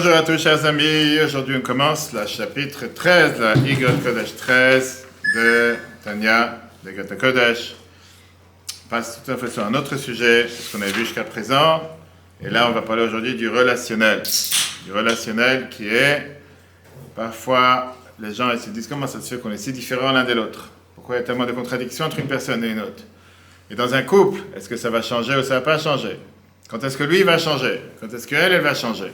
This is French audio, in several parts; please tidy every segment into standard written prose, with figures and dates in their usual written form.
Bonjour à tous, chers amis. Aujourd'hui, on commence le chapitre 13, la Igor Kodesh 13 de Tanya, de Gata Kodesh. On passe tout à fait sur un autre sujet, ce qu'on a vu jusqu'à présent. Et là, on va parler aujourd'hui du relationnel. Du relationnel qui est, parfois, les gens se disent comment ça se fait qu'on est si différents l'un de l'autre. Pourquoi il y a tellement de contradictions entre une personne et une autre. Et dans un couple, est-ce que ça va changer ou ça ne va pas changer? Quand est-ce que lui va changer? Quand est-ce qu'elle, elle va changer?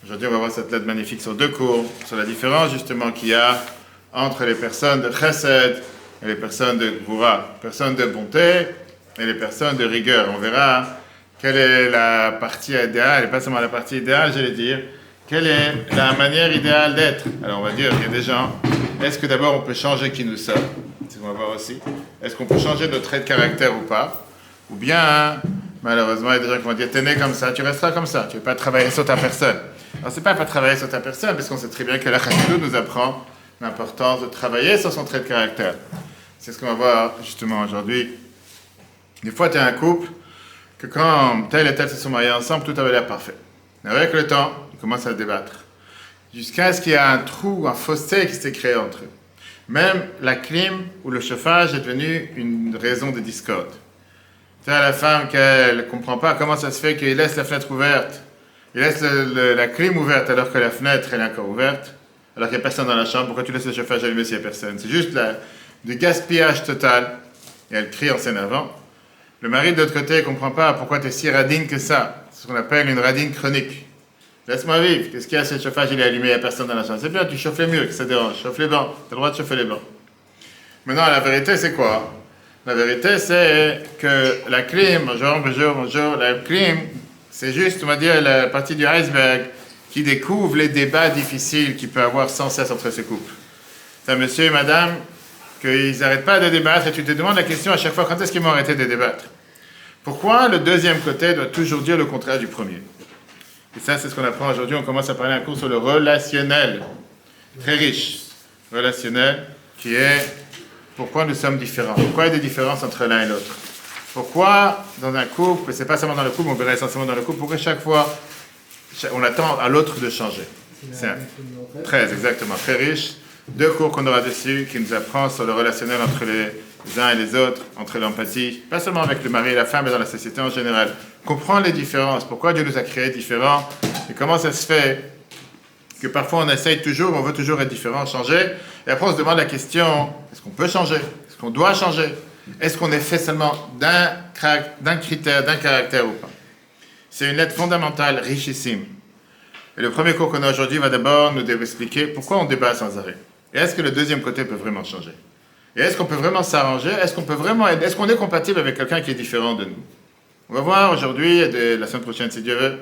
Aujourd'hui, on va voir cette lettre magnifique sur deux cours, sur la différence justement qu'il y a entre les personnes de chesed et les personnes de gvura, personnes de bonté et les personnes de rigueur. On verra quelle est la partie idéale, et pas seulement la partie idéale, j'allais dire, quelle est la manière idéale d'être. Alors on va dire, il y a des gens, est-ce que d'abord on peut changer qui nous sommes? C'est ce qu'on va voir aussi. Est-ce qu'on peut changer notre trait de caractère ou pas? Ou bien, malheureusement, il y a des gens qui vont dire, t'es né comme ça, tu resteras comme ça, tu ne veux pas travailler sur ta personne. Alors, c'est pas travailler sur ta personne, parce qu'on sait très bien que la Chassidut nous apprend l'importance de travailler sur son trait de caractère. C'est ce qu'on va voir justement aujourd'hui. Des fois, tu as un couple que quand tel et tel se sont mariés ensemble, tout avait l'air parfait. Mais avec le temps, ils commencent à se débattre. Jusqu'à ce qu'il y ait un trou, un fossé qui s'est créé entre eux. Même la clim ou le chauffage est devenu une raison de discorde. Tu as la femme qu'elle ne comprend pas comment ça se fait qu'il laisse la fenêtre ouverte. Il laisse la clim ouverte alors que la fenêtre elle est encore ouverte, alors qu'il n'y a personne dans la chambre. Pourquoi tu laisses le chauffage allumé s'il n'y a personne? C'est juste du gaspillage total. Et elle crie en s'énervant. Le mari de l'autre côté ne comprend pas pourquoi tu es si radine que ça. C'est ce qu'on appelle une radine chronique. Laisse-moi vivre. Qu'est-ce qu'il y a? Si le chauffage il est allumé, il n'y a personne dans la chambre. C'est bien, tu chauffes les murs, que ça dérange. Chauffe les bancs. Tu as le droit de chauffer les bancs. Maintenant, la vérité, c'est quoi? La vérité, c'est que la clim, bonjour, la clim, c'est juste, on va dire, la partie du iceberg qui découvre les débats difficiles qu'il peut avoir sans cesse entre ces couples. C'est monsieur et madame qu'ils n'arrêtent pas de débattre et tu te demandes la question à chaque fois, quand est-ce qu'ils vont arrêter de débattre? Pourquoi le deuxième côté doit toujours dire le contraire du premier? Et ça, c'est ce qu'on apprend aujourd'hui. On commence à parler un cours sur le relationnel, très riche. Relationnel, qui est pourquoi nous sommes différents. Pourquoi il y a des différences entre l'un et l'autre. Pourquoi, dans un couple, et c'est pas seulement dans le couple, on verra essentiellement dans le couple, pourquoi chaque fois, on attend à l'autre de changer. C'est 13, exactement, très riche. Deux cours qu'on aura dessus, qui nous apprend sur le relationnel entre les uns et les autres, entre l'empathie, pas seulement avec le mari et la femme, mais dans la société en général. Comprendre les différences, pourquoi Dieu nous a créés différents, et comment ça se fait que parfois on essaye toujours, on veut toujours être différent, changer, et après on se demande la question, est-ce qu'on peut changer? Est-ce qu'on doit changer? Est-ce qu'on est fait seulement d'un critère, d'un caractère ou pas? C'est une lettre fondamentale, richissime. Et le premier cours qu'on a aujourd'hui va d'abord nous expliquer pourquoi on débat sans arrêt. Et est-ce que le deuxième côté peut vraiment changer? Et est-ce qu'on peut vraiment s'arranger? Est-ce qu'on est compatible avec quelqu'un qui est différent de nous? On va voir aujourd'hui, et la semaine prochaine si Dieu veut,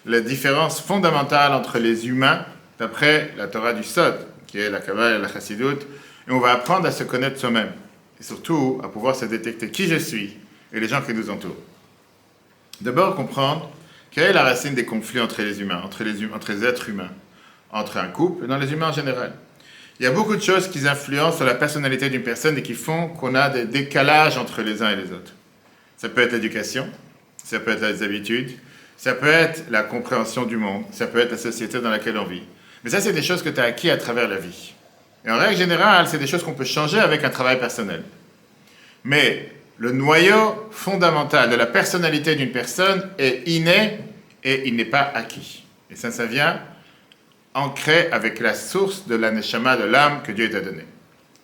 la différence fondamentale entre les humains, d'après la Torah du Sod, qui est la Kabbalah et la Chassidut, et on va apprendre à se connaître soi-même. Et surtout, à pouvoir se détecter qui je suis et les gens qui nous entourent. D'abord, comprendre quelle est la racine des conflits entre les humains, entre les êtres humains, entre un couple et dans les humains en général. Il y a beaucoup de choses qui influencent sur la personnalité d'une personne et qui font qu'on a des décalages entre les uns et les autres. Ça peut être l'éducation, ça peut être les habitudes, ça peut être la compréhension du monde, ça peut être la société dans laquelle on vit. Mais ça, c'est des choses que tu as acquis à travers la vie. Et en règle générale, c'est des choses qu'on peut changer avec un travail personnel. Mais le noyau fondamental de la personnalité d'une personne est inné et il n'est pas acquis. Et ça vient ancré avec la source de la neshama, de l'âme que Dieu t'a donnée.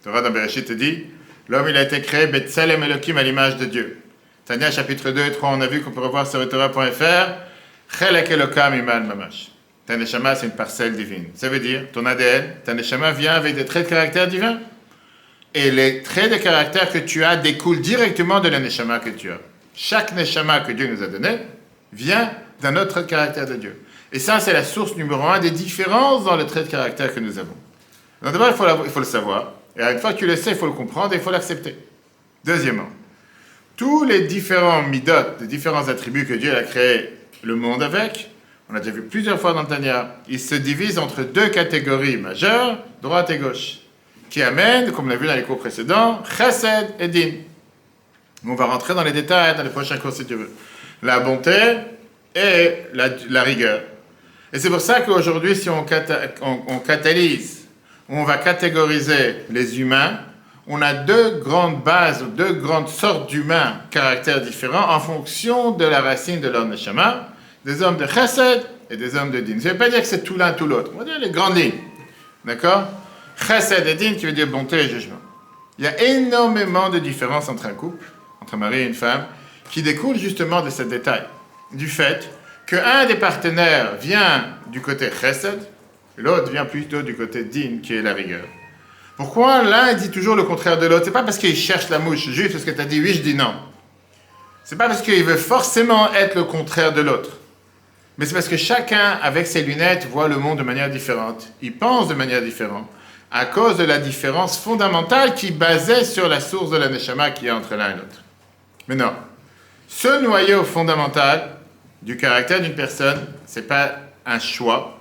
Torah dans Bereshit te dit, l'homme il a été créé Betselem Elohim à l'image de Dieu. Tania chapitre 2 et 3, on a vu qu'on peut revoir sur Torah.fr, Chelek Elokam Imal Mamash. Ta neshama, c'est une parcelle divine. Ça veut dire, ton ADN, ta neshama vient avec des traits de caractère divins. Et les traits de caractère que tu as découlent directement de la neshama que tu as. Chaque neshama que Dieu nous a donné vient d'un autre trait de caractère de Dieu. Et ça, c'est la source numéro 1 des différences dans le trait de caractère que nous avons. Donc d'abord, il faut le savoir. Et une fois que tu le sais, il faut le comprendre et il faut l'accepter. Deuxièmement, tous les différents midot, les différents attributs que Dieu a créé le monde avec, on a déjà vu plusieurs fois dans le Tanya, ils se divisent entre deux catégories majeures, droite et gauche, qui amènent, comme on l'a vu dans les cours précédents, chesed et din. On va rentrer dans les détails dans les prochains cours si tu veux. La bonté et la rigueur. Et c'est pour ça qu'aujourd'hui, si on catalyse, on va catégoriser les humains, on a deux grandes bases, deux grandes sortes d'humains, caractères différents, en fonction de la racine de leur neshama, des hommes de chesed et des hommes de din. Ça ne veut pas dire que c'est tout l'un, tout l'autre. On va dire les grandes lignes. D'accord? Chesed et din, qui veut dire bonté et jugement. Il y a énormément de différences entre un couple, entre un mari et une femme, qui découlent justement de ce détail. Du fait qu'un des partenaires vient du côté chesed, et l'autre vient plutôt du côté din, qui est la rigueur. Pourquoi l'un dit toujours le contraire de l'autre? C'est pas parce qu'il cherche la mouche, juste parce que tu as dit oui, je dis non. C'est pas parce qu'il veut forcément être le contraire de l'autre. Mais c'est parce que chacun, avec ses lunettes, voit le monde de manière différente. Il pense de manière différente. À cause de la différence fondamentale qui basait sur la source de la neshama qui est entre l'un et l'autre. Mais non. Ce noyau fondamental du caractère d'une personne, c'est pas un choix.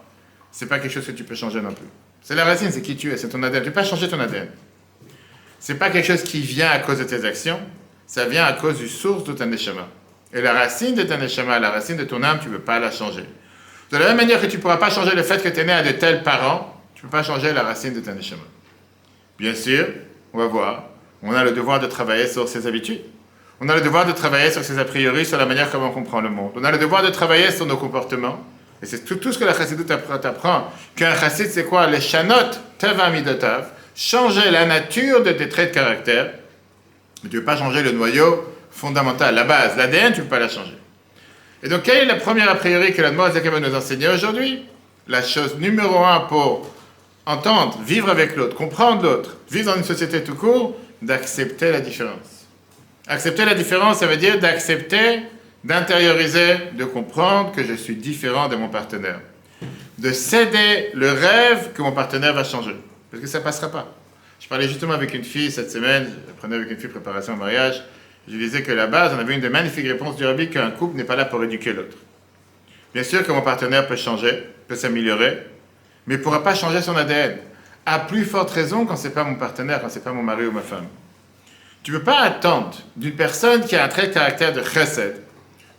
C'est pas quelque chose que tu peux changer non plus. C'est la racine, c'est qui tu es, c'est ton ADN. Tu ne peux pas changer ton ADN. C'est pas quelque chose qui vient à cause de tes actions, ça vient à cause du source de ta neshama. Et la racine de ta neshama, la racine de ton âme, tu ne peux pas la changer. De la même manière que tu ne pourras pas changer le fait que tu es né à de tels parents, tu ne peux pas changer la racine de ta neshama. Bien sûr, on va voir, on a le devoir de travailler sur ses habitudes. On a le devoir de travailler sur ses a priori, sur la manière comment on comprend le monde. On a le devoir de travailler sur nos comportements. Et c'est tout ce que la chassidut t'apprend. Qu'un chassid, c'est quoi? Les shanot, teva midotav, changer la nature de tes traits de caractère. Mais tu ne peux pas changer le noyau fondamental, la base, l'ADN, tu ne peux pas la changer. Et donc, quelle est la première a priori que la Noazaké va nous enseigner aujourd'hui? La chose numéro 1 pour entendre, vivre avec l'autre, comprendre l'autre, vivre dans une société tout court, d'accepter la différence. Accepter la différence, ça veut dire d'accepter, d'intérioriser, de comprendre que je suis différent de mon partenaire. De céder le rêve que mon partenaire va changer. Parce que ça ne passera pas. Je parlais justement avec une fille cette semaine, je prenais avec une fille préparation au mariage, je disais que la base, on avait une des magnifiques réponses du Rabbi qu'un couple n'est pas là pour éduquer l'autre. Bien sûr que mon partenaire peut changer, peut s'améliorer, mais il ne pourra pas changer son ADN. À plus forte raison quand ce n'est pas mon partenaire, quand ce n'est pas mon mari ou ma femme. Tu ne peux pas attendre d'une personne qui a un trait de caractère de chesed,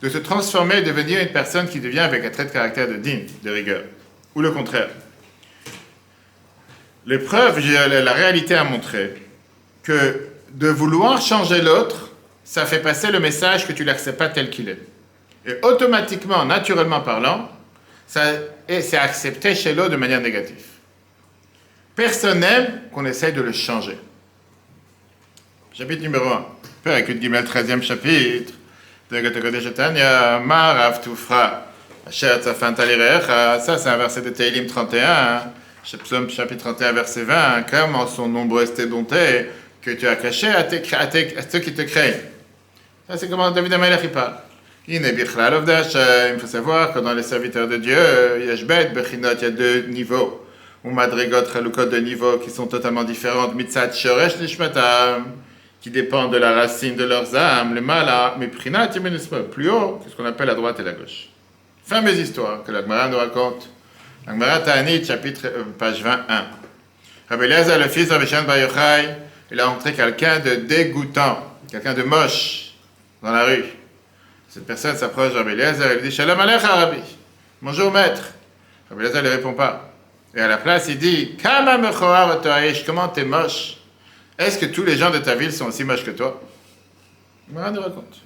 de se transformer et devenir une personne qui devient avec un trait de caractère de din, de rigueur, ou le contraire. L'épreuve, la réalité a montré que de vouloir changer l'autre, ça fait passer le message que tu ne l'acceptes pas tel qu'il est. Et automatiquement, naturellement parlant, c'est accepté chez l'autre de manière négative. Personne n'aime qu'on essaye de le changer. Chapitre numéro 1. Perek Yud Gimel, 13e chapitre. Marav Tufra. Ça, c'est un verset de Tehillim 31. Psaume chapitre 31, verset 20. Comment sont nombreuses tes bontés que tu as cachées à ceux qui te craignent. Ça, c'est comment David Amalek il parle. Il faut savoir que dans les serviteurs de Dieu, il y a deux niveaux. Ou madrigot, chalukot, deux niveaux qui sont totalement différents. Mitzat shoresh nishmatam, qui dépendent de la racine de leurs âmes. Le mal à méprinat, plus haut que ce qu'on appelle la droite et la gauche. Fameuse histoire que la Gemara nous raconte. La Gemara Ta'anit, chapitre, page 21. Rabbi Eliezer, le fils de Rabbi Shimon Bar Yochai, il a rencontré quelqu'un de dégoûtant, quelqu'un de moche dans la rue. Cette personne s'approche de Rabbi Eliezer et lui dit Shalom Alecha, Rabbi. Bonjour, maître. Rabbi Eliezer ne lui répond pas. Et à la place, il dit Kama mechoar otoaish, comment t'es moche? Est-ce que tous les gens de ta ville sont aussi moches que toi? Voilà, nous raconte.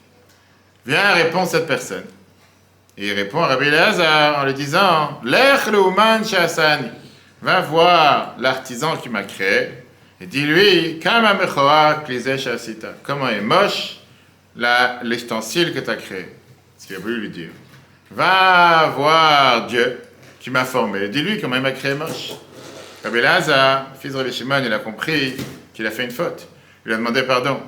Viens, répond cette personne. Et il répond à Rabbi Eliezer en lui disant Lech leuman shasani. Va voir l'artisan qui m'a créé et dis-lui Kama mechoar klizeh shasita. Comment est moche l'ustensile que tu as créé. Ce qu'il a voulu lui dire. Va voir Dieu qui m'a formé. Dis-lui comment il m'a créé moche. Rabbi Eliezer, fils de Rabbi Shimon, il a compris qu'il a fait une faute. Il lui a demandé pardon.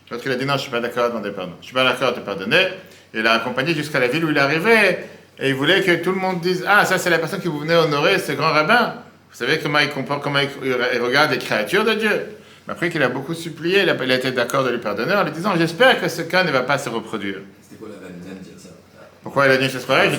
L'autre, il a dit non, je ne suis pas d'accord à demander pardon. Je ne suis pas d'accord à te pardonner. Et il l'a accompagné jusqu'à la ville où il est arrivé. Et il voulait que tout le monde dise ah, ça c'est la personne que vous venez honorer, ce grand rabbin. Vous savez comment il comporte, comment il regarde les créatures de Dieu. Après qu'il a beaucoup supplié, il a été d'accord de lui pardonner en lui disant j'espère que ce cas ne va pas se reproduire. C'était quoi la vanne de dire ça? Pourquoi il a dit c'est pareil?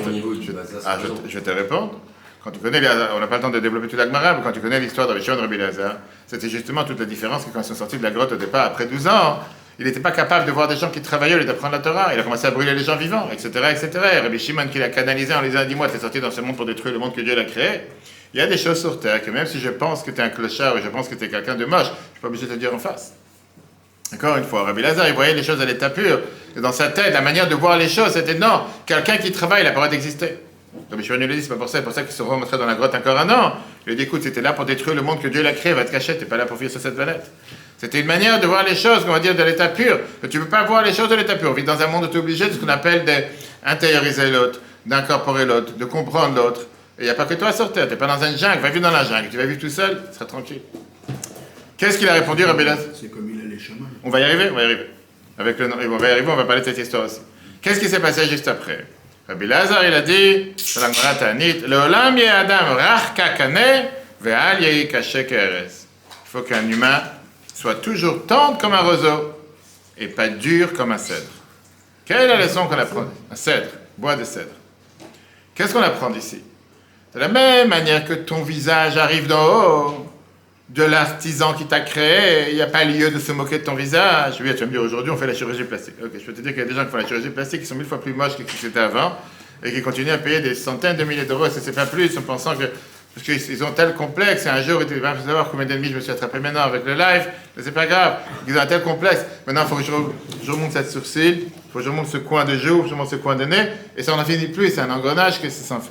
Je vais te répondre. Quand tu connais, on n'a pas le temps de développer toute la Gemara, mais quand tu connais l'histoire de Rabbi Shimon Rabbi Eliezer, c'était justement toute la différence que quand ils sont sortis de la grotte au départ, après 12 ans, Il n'était pas capable de voir des gens qui travaillaient au lieu d'apprendre la Torah. Il a commencé à brûler les gens vivants, etc., etc. Et Rabbi Shimon qui l'a canalisé en lui disant, dis-moi, tu es sorti dans ce monde pour détruire le monde que Dieu a créé. Il y a des choses sur terre que même si je pense que tu es un clochard et je pense que tu es quelqu'un de moche, je ne suis pas obligé de te dire en face. Encore une fois, Rabbi Lazare, il voyait les choses à l'état pur. Et dans sa tête, la manière de voir les choses, c'était non, quelqu'un qui travaille, il n'a pas le droit d'exister. Rabbi Shimon lui dit, c'est pas pour ça qu'ils se remontrés dans la grotte encore un an. Il lui dit, écoute, c'était là pour détruire le monde que Dieu l'a créé, va te cacher, tu n'es pas là pour vivre sur cette planète. C'était une manière de voir les choses, on va dire, de l'état pur. Mais tu ne peux pas voir les choses de l'état pur. On vit dans un monde où tu es obligé de ce qu'on appelle d'intérioriser l'autre, d'incorporer l'autre, de comprendre l'autre. Et il n'y a pas que toi sur terre, tu n'es pas dans une jungle, va vivre dans la jungle, tu vas vivre tout seul, tu seras tranquille. Qu'est-ce qu'il a répondu, Rabbi Lazare? C'est comme il a les chemins. On va y arriver, on va y arriver. On va y arriver, on va parler de cette histoire aussi. Qu'est-ce qui s'est passé juste après? Rabbi Lazare, il a dit, Leolam ye adam rach kakane ve'al yei kashe ke'eres. Il faut qu'un humain soit toujours tendre comme un roseau et pas dur comme un cèdre. Quelle est la leçon qu'on apprend? Un cèdre, bois de cèdre. Qu'est-ce qu'on apprend ici? De la même manière que ton visage arrive d'en haut, de l'artisan qui t'a créé, il n'y a pas lieu de se moquer de ton visage. Oui, tu vas me dire, aujourd'hui, on fait la chirurgie plastique. Ok, je peux te dire qu'il y a des gens qui font la chirurgie plastique qui sont 1000 fois plus moches que ce que c'était avant et qui continuent à payer des centaines de milliers d'euros, et c'est pas plus, en pensant que... Parce qu'ils ont tel complexe, et un jour, il va savoir combien d'ennemis je me suis attrapé maintenant avec le live, mais c'est pas grave, ils ont un tel complexe. Maintenant, il faut que je remonte cette sourcil, il faut que je remonte ce coin de joue, je remonte ce coin de nez, et ça, on n'en finit plus, c'est un engrenage que c'est sans fin.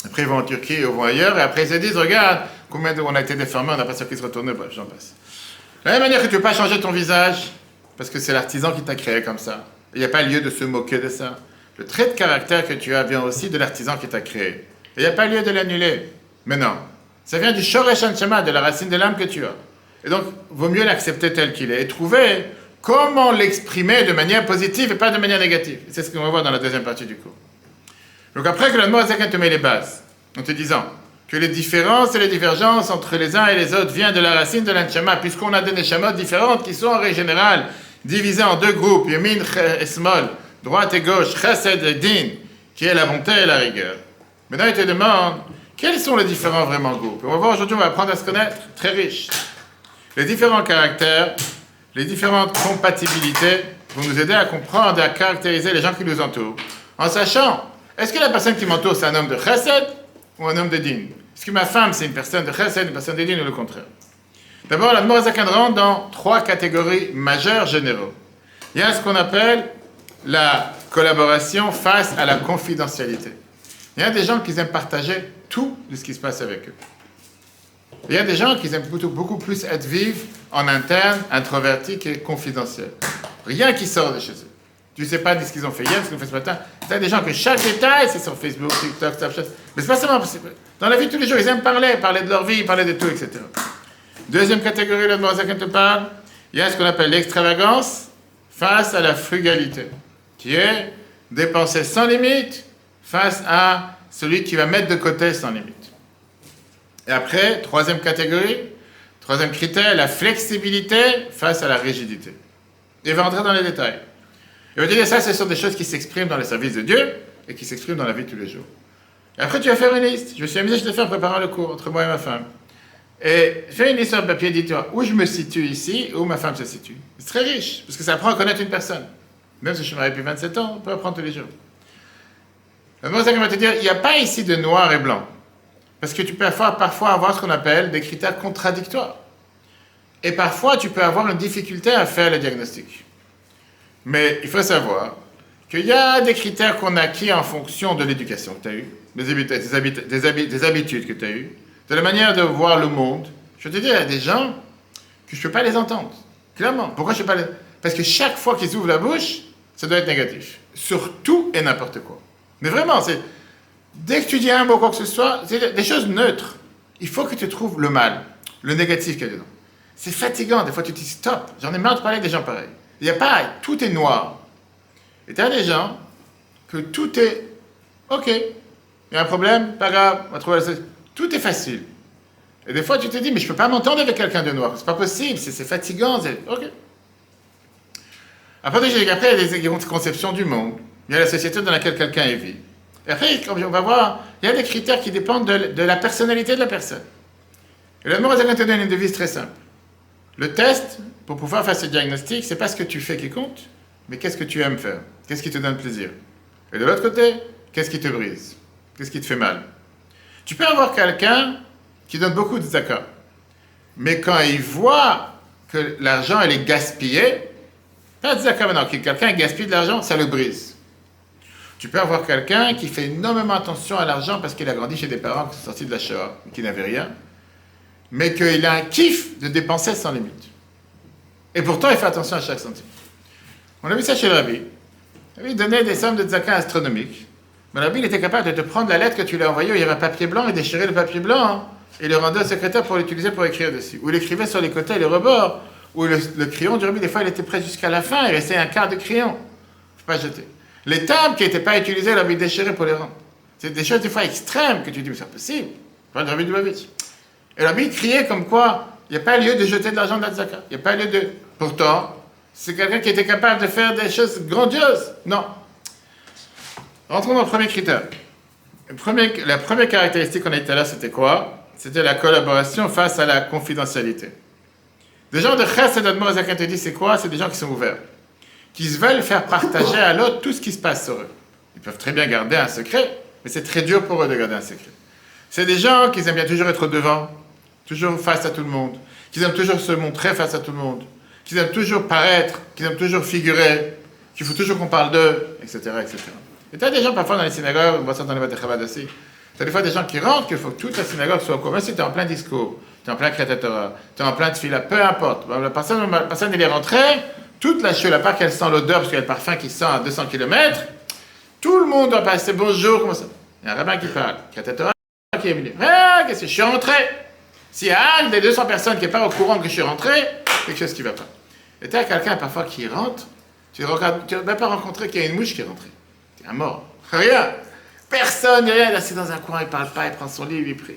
Après, ils vont en Turquie, ils vont ailleurs, et après, ils se disent, regarde, combien on a été déformés, on n'a pas sûr qu'ils se retournent, bref, j'en passe. De la même manière que tu ne peux pas changer ton visage, parce que c'est l'artisan qui t'a créé comme ça. Il n'y a pas lieu de se moquer de ça. Le trait de caractère que tu as vient aussi de l'artisan qui t'a créé. Il n'y a pas lieu de l'annuler. Mais non, ça vient du Shoresh Hanshama, de la racine de l'âme que tu as. Et donc, vaut mieux l'accepter tel qu'il est et trouver comment l'exprimer de manière positive et pas de manière négative. C'est ce qu'on va voir dans la deuxième partie du cours. Donc après que le Moazaken te met les bases, en te disant que les différences et les divergences entre les uns et les autres viennent de la racine de l'Anshama, puisqu'on a des Neshamot différentes qui sont en règle générale divisées en deux groupes, Yamin et Smol, droite et gauche, Chesed et Din, qui est la bonté et la rigueur. Maintenant, il te demande, quels sont les différents vraiment groupes? On va voir aujourd'hui, on va apprendre à se connaître, très riche. Les différents caractères, les différentes compatibilités vont nous aider à comprendre et à caractériser les gens qui nous entourent, en sachant, est-ce que la personne qui m'entoure, c'est un homme de Chesed ou un homme de Din? Est-ce que ma femme, c'est une personne de Chesed, une personne de Din ou le contraire? D'abord, la Moazaken rentre dans trois catégories majeures généraux. Il y a ce qu'on appelle la collaboration face à la confidentialité. Il y a des gens qui aiment partager tout de ce qui se passe avec eux. Il y a des gens qui aiment beaucoup plus être vivre en interne, introvertis et confidentiels. Rien qui sort de chez eux. Tu ne sais pas de ce qu'ils ont fait hier, ce qu'ils ont fait ce matin. Il y a des gens que chaque détail, c'est sur Facebook, TikTok, Snapchat. Mais c'est pas seulement possible. Dans la vie de tous les jours, ils aiment parler de leur vie, parler de tout, etc. Deuxième catégorie, le Moazaken te parle, il y a ce qu'on appelle l'extravagance face à la frugalité, qui est dépenser sans limite face à celui qui va mettre de côté sans limite. Et après, troisième catégorie, troisième critère, la flexibilité face à la rigidité. Et il va rentrer dans les détails. Et on va dire ça, ce sont des choses qui s'expriment dans les services de Dieu et qui s'expriment dans la vie de tous les jours. Et après, tu vas faire une liste. Je me suis amusé, je l'ai fait en préparant le cours entre moi et ma femme. Et fais une liste sur le papier, dis-toi où je me situe ici et où ma femme se situe. C'est très riche, parce que ça apprend à connaître une personne. Même si je suis marié depuis 27 ans, on peut apprendre tous les jours. Le Moazaken va te dire, il n'y a pas ici de noir et blanc. Parce que tu peux parfois avoir ce qu'on appelle des critères contradictoires. Et parfois, tu peux avoir une difficulté à faire le diagnostic. Mais il faut savoir qu'il y a des critères qu'on acquis en fonction de l'éducation que tu as eue, des habitudes que tu as eues, de la manière de voir le monde. Je vais te dire, il y a des gens que je ne peux pas les entendre. Clairement. Pourquoi je ne peux pas les... Parce que chaque fois qu'ils ouvrent la bouche, ça doit être négatif. Sur tout et n'importe quoi. Mais vraiment, c'est... Dès que tu dis un mot, quoi que ce soit, c'est des choses neutres. Il faut que tu trouves le mal, le négatif qu'il y a dedans. C'est fatigant. Des fois, tu te dis stop. J'en ai marre de parler des gens pareils. Il n'y a pas, tout est noir. Et tu as des gens que tout est ok. Il y a un problème, pas grave, on va trouver la solution. Tout est facile. Et des fois, tu te dis, mais je ne peux pas m'entendre avec quelqu'un de noir. C'est pas possible, c'est fatigant. Ok. Après, il y a des conceptions du monde. Il y a la société dans laquelle quelqu'un vit. Et après, comme on va voir, il y a des critères qui dépendent de la personnalité de la personne. Et le Moazaken te donne une devise très simple. Le test, pour pouvoir faire ce diagnostic, c'est pas ce que tu fais qui compte, mais qu'est-ce que tu aimes faire, qu'est-ce qui te donne plaisir. Et de l'autre côté, qu'est-ce qui te brise, qu'est-ce qui te fait mal. Tu peux avoir quelqu'un qui donne beaucoup de zakat, mais quand il voit que l'argent il est gaspillé, pas de zakat maintenant, que quelqu'un gaspille de l'argent, ça le brise. Tu peux avoir quelqu'un qui fait énormément attention à l'argent parce qu'il a grandi chez des parents qui sont sortis de la Shoah, qui n'avaient rien, mais qu'il a un kiff de dépenser sans limite. Et pourtant, il fait attention à chaque centime. On a vu ça chez le Rabbi. Il donnait des sommes de tzaka astronomiques. Mais le Rabbi, il était capable de te prendre la lettre que tu lui as envoyée, où il y avait un papier blanc, et déchirer le papier blanc, et le rendait au secrétaire pour l'utiliser pour écrire dessus. Ou il écrivait sur les côtés et les rebords, où le crayon du Rabbi, des fois, il était prêt jusqu'à la fin, il restait un quart de crayon. Il ne faut pas jeter. Les tables qui n'étaient pas utilisées, le Rabbi déchirait pour les rendre. C'est des choses, des fois, extrêmes, que tu dis, mais c'est impossible. Pas le Rabbi de Lubavitch. Et le Rabbi criait comme quoi, il n'y a pas lieu de jeter de l'argent de la tzaka. Il n'y a pas lieu de... Pourtant, c'est quelqu'un qui était capable de faire des choses grandioses. Non. Rentrons dans le premier critère. La première caractéristique qu'on a dit tout à l'heure, c'était quoi? C'était la collaboration face à la confidentialité. Des gens de Chesed Admor Zaken te dit, c'est quoi? C'est des gens qui sont ouverts, qui veulent faire partager à l'autre tout ce qui se passe sur eux. Ils peuvent très bien garder un secret, mais c'est très dur pour eux de garder un secret. C'est des gens qui aiment bien toujours être devant, toujours face à tout le monde, qui aiment toujours se montrer face à tout le monde, qui aiment toujours paraître, qui aiment toujours figurer, qu'il faut toujours qu'on parle d'eux, etc., etc. Et tu as des gens parfois dans les synagogues, on voit ça dans les Bate-Chabad aussi, tu as des fois des gens qui rentrent, qu'il faut que toute la synagogue soit au courant. Même si tu es en plein discours, tu es en plein Kriyat Torah, tu es en plein tefila, peu importe. La personne elle est rentrée, toute la chute, à part qu'elle sent l'odeur, parce qu'il y a le parfum qui sent à 200 km, tout le monde doit passer bonjour, comment ça. Il y a un rabbin qui parle, Kriyat Torah qui est venu. Ah, qu'est-ce que je suis rentré? S'il y a un des 200 personnes qui n'est pas au courant que je suis rentré, quelque chose qui ne va pas. Et tu as quelqu'un parfois qui rentre, tu n'as même pas rencontré qu'il y a une mouche qui est rentrée. Tu es un mort. Rien. Personne, rien. Il est assis dans un coin, il ne parle pas, il prend son livre, il prie.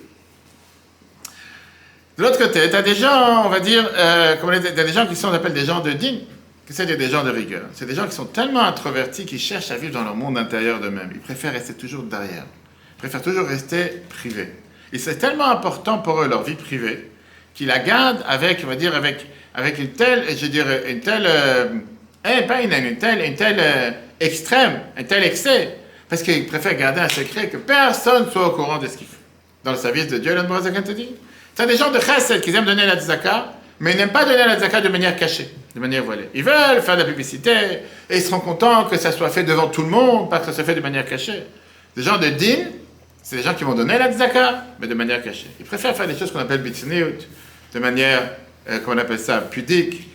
De l'autre côté, tu as des gens, on va dire, des gens qui sont, on appelle des gens de digne, c'est des gens de rigueur. C'est des gens qui sont tellement introvertis qu'ils cherchent à vivre dans leur monde intérieur d'eux-mêmes. Ils préfèrent rester toujours derrière. Ils préfèrent toujours rester privés. Et c'est tellement important pour eux, leur vie privée, qu'ils la gardent avec, on va dire, avec une telle, je dirais, une telle extrême, un tel excès, parce qu'ils préfèrent garder un secret que personne soit au courant de ce qu'ils font. Dans le service de Dieu, l'Admor Zaken te dit. C'est des gens de chesed qui aiment donner la tzaka, mais ils n'aiment pas donner la tzaka de manière cachée, de manière voilée. Ils veulent faire de la publicité, et ils seront contents que ça soit fait devant tout le monde, pas que ça soit fait de manière cachée. Des gens de din, c'est des gens qui vont donner la tzaka, mais de manière cachée. Ils préfèrent faire des choses qu'on appelle bitzniut, de manière, comment on appelle ça, pudique,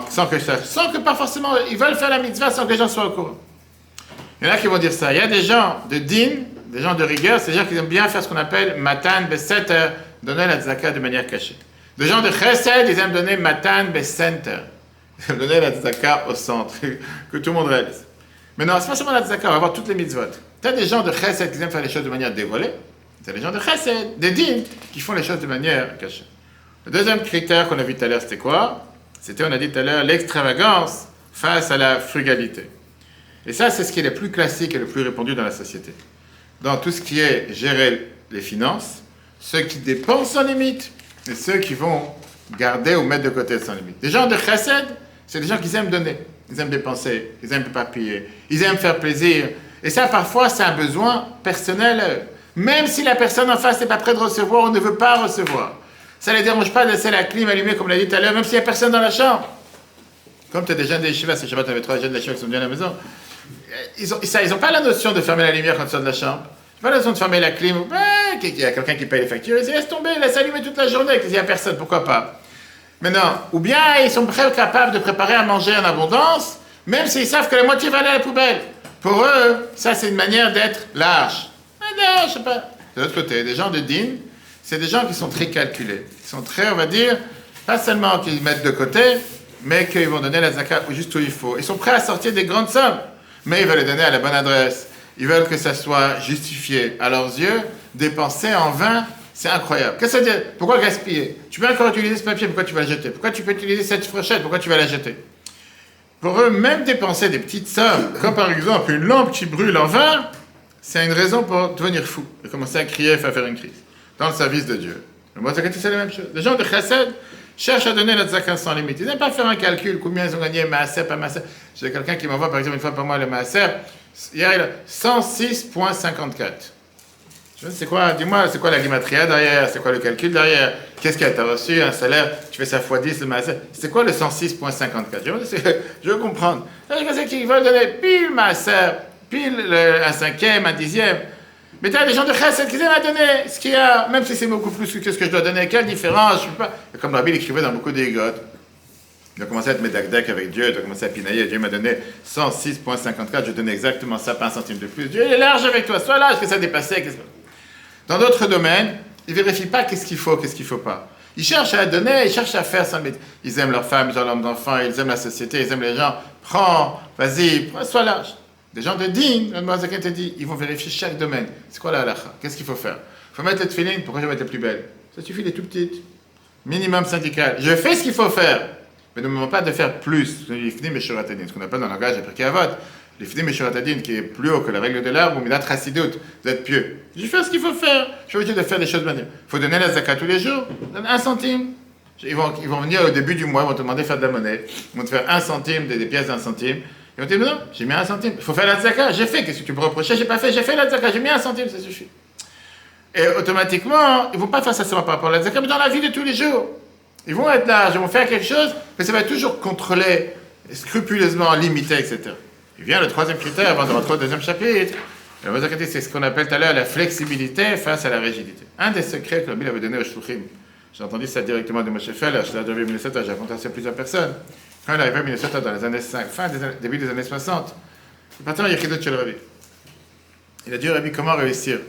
sans que pas forcément, ils veulent faire la mitzvah sans que les gens soient au courant. Il y en a qui vont dire ça. Il y a des gens de din, des gens de rigueur, c'est des gens qui aiment bien faire ce qu'on appelle matan beseter, donner la tzaka de manière cachée. Des gens de chesed, ils aiment donner matan besenter, donner la tzaka au centre, que tout le monde réalise. Mais non, c'est pas seulement la tzaka, on va voir toutes les mitzvot. Tu as des gens de chesed qui aiment faire les choses de manière dévoilée, tu as des gens de chesed, des din, qui font les choses de manière cachée. Le deuxième critère qu'on a vu tout à l'heure, c'était quoi? C'était, on a dit tout à l'heure, l'extravagance face à la frugalité. Et ça, c'est ce qui est le plus classique et le plus répandu dans la société. Dans tout ce qui est gérer les finances, ceux qui dépensent sans limite et ceux qui vont garder ou mettre de côté sans limite. Des gens de chesed, c'est des gens qui aiment donner, ils aiment dépenser, ils aiment éparpiller, ils aiment faire plaisir. Et ça, parfois, c'est un besoin personnel. Même si la personne en face n'est pas prête de recevoir ou ne veut pas recevoir. Ça ne les dérange pas de laisser la clim allumée, comme on l'a dit tout à l'heure, même s'il n'y a personne dans la chambre. Comme tu as des jeunes des Yeshiva, c'est Shabbat, tu avais 3 jeunes des Yeshiva qui sont venus à la maison. Ils n'ont pas la notion de fermer la lumière quand ils sont de la chambre. Ils n'ont pas la notion de fermer la clim. Il y a quelqu'un qui paye les factures. Ils disent, laisse tomber, laisse allumer toute la journée. Il n'y a personne, pourquoi pas? Maintenant, ou bien ils sont très capables de préparer à manger en abondance, même s'ils savent que la moitié va aller à la poubelle. Pour eux, ça c'est une manière d'être lâche. Non, je sais pas. De l'autre côté, des gens de din, c'est des gens qui sont très calculés. Ils sont très, on va dire, pas seulement qu'ils mettent de côté, mais qu'ils vont donner la zakat juste où il faut. Ils sont prêts à sortir des grandes sommes, mais ils veulent les donner à la bonne adresse. Ils veulent que ça soit justifié à leurs yeux. Dépenser en vain, c'est incroyable. Qu'est-ce que ça veut dire? Pourquoi gaspiller? Tu peux encore utiliser ce papier, pourquoi tu vas le jeter? Pourquoi tu peux utiliser cette fourchette, pourquoi tu vas la jeter? Pour eux, même dépenser des petites sommes, comme par exemple une lampe qui brûle en vain, c'est une raison pour devenir fou et commencer à crier et faire une crise dans le service de Dieu. Moi, c'est la même chose. Les gens de chesed, cherchent à donner la tzaka sans limite. Ils n'aiment pas faire un calcul, combien ils ont gagné, maaser, pas maaser. J'ai quelqu'un qui m'envoie, par exemple, une fois par mois le maaser. Hier, il a 106,54. C'est quoi, dis-moi, c'est quoi la gematria derrière? C'est quoi le calcul derrière? Qu'est-ce que tu as reçu? Un salaire, tu fais ça x 10 le maaser. C'est quoi le 106,54? Je veux comprendre. C'est qu'ils veulent donner pile maaser, pile un cinquième, un dixième. Mais tu as des gens de chesed qui aiment à donner ce qu'il y a, même si c'est beaucoup plus que ce que je dois donner. Quelle différence? Je ne sais pas. Et comme Rabbi l'écrivait dans beaucoup d'égotes, il a commencé à être médagdek avec Dieu, il a commencé à pinailler. Dieu m'a donné 106,54, je donne exactement ça, pas un centime de plus. Dieu il est large avec toi, sois large, que ça dépassait. Dans d'autres domaines, ils ne vérifient pas qu'est-ce qu'il faut pas. Ils cherchent à donner, ils cherchent à faire sans limite. Ils aiment leur femme, ils aiment leurs enfants, ils aiment la société, ils aiment les gens. Prends, vas-y, sois large. Des gens de digne, le Moazakin te dit, ils vont vérifier chaque domaine. C'est quoi la halakha? Qu'est-ce qu'il faut faire? Il faut mettre les tefilines, pourquoi je vais mettre les plus belles? Ça suffit, les tout petites. Minimum syndical. Je fais ce qu'il faut faire, mais ne me demande pas de faire plus. Les fnim et shuratadin, ce qu'on appelle dans le langage après Avot. Les fnim et shuratadin, qui est plus haut que la règle de l'arbre, ou minat chasidut, vous êtes pieux. Je fais ce qu'il faut faire. Je suis obligé de faire des choses manières. Il faut donner la zakat tous les jours. Donne 1 centime. Ils vont venir au début du mois, ils vont te demander de faire de la monnaie. Ils vont te faire 1 centime, des pièces d'1 centime. Ils vont te dire, non, j'ai mis 1 centime. Il faut faire la tzaka, j'ai fait. Qu'est-ce que tu peux reprocher? J'ai pas fait, j'ai fait la tzaka, j'ai mis 1 centime, ça suffit. Et automatiquement, ils ne vont pas faire ça seulement par rapport à la tzaka, mais dans la vie de tous les jours. Ils vont être là, ils vont faire quelque chose, mais ça va être toujours contrôlé, scrupuleusement limité, etc. Il vient le 3e critère avant de rentrer au 2e chapitre. C'est ce qu'on appelle tout à l'heure la flexibilité face à la rigidité. Un des secrets que la Bible avait donné aux Shluchim, j'ai entendu ça directement de Moshe Feller, je l'ai déjà vu à Minnesota, j'ai raconté ça à plusieurs personnes. Quand il est arrivé à Minnesota dans les années 5, début des années 60, il partait en Yechidot chez le Rabbi. Il a dit au Rabbi, comment réussir?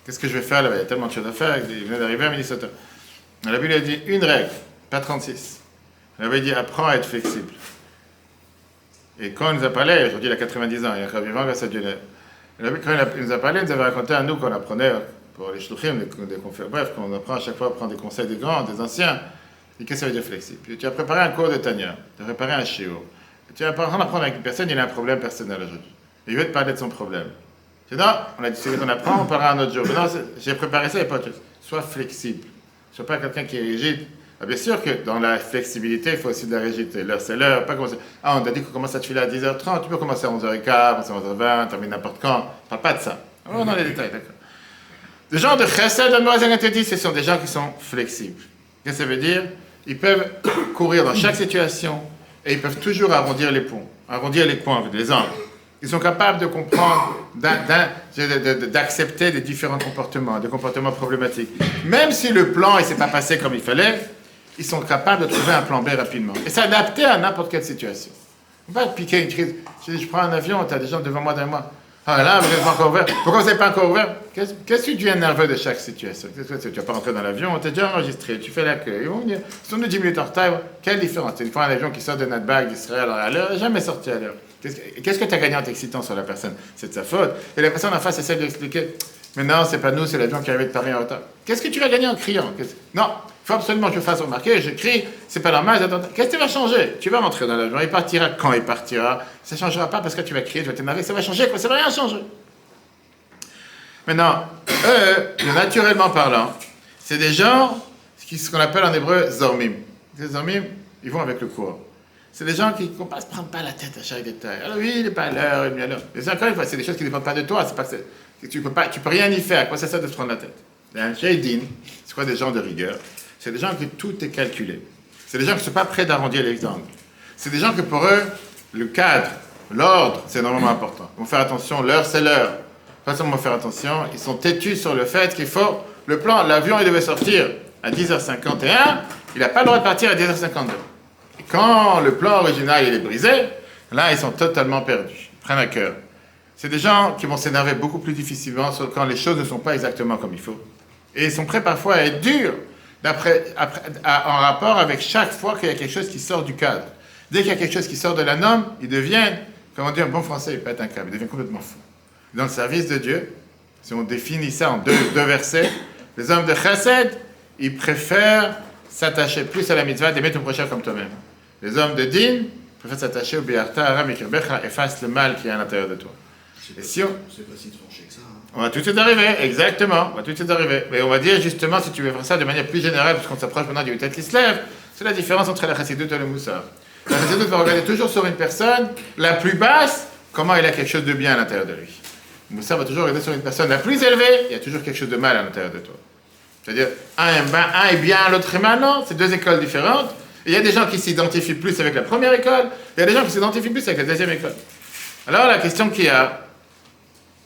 Qu'est-ce que je vais faire là? Il y a tellement de choses à faire, il venait d'arriver à Minnesota. Le Rabbi lui a dit, une règle, pas 36. Il avait dit, apprends à être flexible. Et quand il nous a parlé, aujourd'hui il a 90 ans, il est encore vivant grâce à Dieu. Quand il nous a parlé, il nous avait raconté à nous qu'on apprenait pour les shluchim, des conférences, bref, qu'on apprend à chaque fois à prendre des conseils des grands, des anciens. Et qu'est-ce que ça veut dire flexible? Tu as préparé un cours de Tanya, tu as préparé un shiur. Tu vas apprendre avec une personne, il a un problème personnel aujourd'hui. Il veut te parler de son problème. Tu dis non, on a dit c'est qu'on apprend, on parlera un autre jour. Mais non, j'ai préparé ça, il n'y a pas de chose. Sois flexible. Sois pas quelqu'un qui est rigide. Ah, bien sûr que dans la flexibilité, il faut aussi de la rigidité. L'heure, c'est l'heure. Pas commencer. Ah, on a dit qu'on commence à te filer à 10h30. Tu peux commencer à 11h15, commencer à 11h20, terminer n'importe quand. On parle pas de ça. On va dans les détails, d'accord. Les gens de chesed, le Moazakin te dit, ce sont des gens qui sont flexibles. Qu'est-ce que ça veut dire? Ils peuvent courir dans chaque situation et ils peuvent toujours arrondir les points avec les angles. Ils sont capables de comprendre, d'accepter des différents comportements, des comportements problématiques. Même si le plan ne s'est pas passé comme il fallait, ils sont capables de trouver un plan B rapidement et s'adapter à n'importe quelle situation. On va pas piquer une crise. Je prends un avion, tu as des gens devant moi, derrière moi. Ah là, vous n'êtes pas encore ouvert. Pourquoi vous n'êtes pas encore ouvert? Qu'est-ce que tu deviens nerveux de chaque situation? Tu ne vas pas rentrer dans l'avion, on t'a déjà enregistré, tu fais l'accueil. Ils sont de 10 minutes en retard. Quelle différence? Tu prends un avion qui sort de Natbag d'Israël à l'heure, jamais sorti à l'heure. Qu'est-ce que tu as gagné en t'excitant sur la personne? C'est de sa faute. Et la personne en face essaie de l'expliquer. Mais non, c'est pas nous, c'est l'avion qui est arrivé de Paris en retard. Qu'est-ce que tu vas gagner en criant? Non, il faut absolument que je fasse remarquer, je crie, c'est pas normal. Qu'est-ce que tu vas changer? Tu vas rentrer dans l'avion, il partira quand il partira. Ça ne changera pas parce que tu vas crier, tu vas t'énerver, ça va changer quoi? Ça va rien changer. Maintenant, eux, naturellement parlant, c'est des gens, ce qu'on appelle en hébreu zormim. Les zormim, ils vont avec le courant. C'est des gens qui ne se prennent pas la tête à chaque détail. Alors oui, il n'est pas à l'heure, il est à l'heure. Mais encore une fois, c'est des choses qui ne dépendent pas de toi. C'est pas que tu peux rien y faire. À quoi ça sert de se prendre la tête? Un shaydin, c'est quoi des gens de rigueur? C'est des gens que tout est calculé. C'est des gens qui ne sont pas prêts d'arrondir les angles. C'est des gens que pour eux, le cadre, l'ordre, c'est énormément important. Ils vont faire attention, l'heure, c'est l'heure. Pas seulement faire attention, ils sont têtus sur le fait qu'il faut... Le plan, l'avion, il devait sortir à 10h51, il n'a pas le droit de partir à 10h52. Et quand le plan original il est brisé, là, ils sont totalement perdus. Ils prennent à cœur. C'est des gens qui vont s'énerver beaucoup plus difficilement quand les choses ne sont pas exactement comme il faut. Et ils sont prêts parfois à être durs en rapport avec chaque fois qu'il y a quelque chose qui sort du cadre. Dès qu'il y a quelque chose qui sort de la norme, ils deviennent, comme on dit en bon français, ils pètent un câble, ils deviennent complètement fous. Dans le service de Dieu, si on définit ça en deux versets, les hommes de chesed, ils préfèrent s'attacher plus à la mitzvah d'aimer ton prochain comme toi-même. Les hommes de din préfèrent s'attacher au biarta, aram et kirbecha, efface le mal qui est à l'intérieur de toi. Et si on... C'est pas si tranché que ça. Hein. On va tout de suite arriver, exactement, on va tout de suite arriver. Mais on va dire justement, si tu veux faire ça de manière plus générale, parce qu'on s'approche maintenant du Yutet qui se lève, C'est la différence entre la chassidut et le moussar. La chassidut va regarder toujours sur une personne la plus basse, comment il a quelque chose de bien à l'intérieur de lui. Le moussar va toujours regarder sur une personne la plus élevée, il y a toujours quelque chose de mal à l'intérieur de toi. C'est-à-dire, un est bien, l'autre est mal, non, c'est deux écoles différentes. Il y a des gens qui s'identifient plus avec la première école, il y a des gens qui s'identifient plus avec la deuxième école. Alors la question qu'il y a,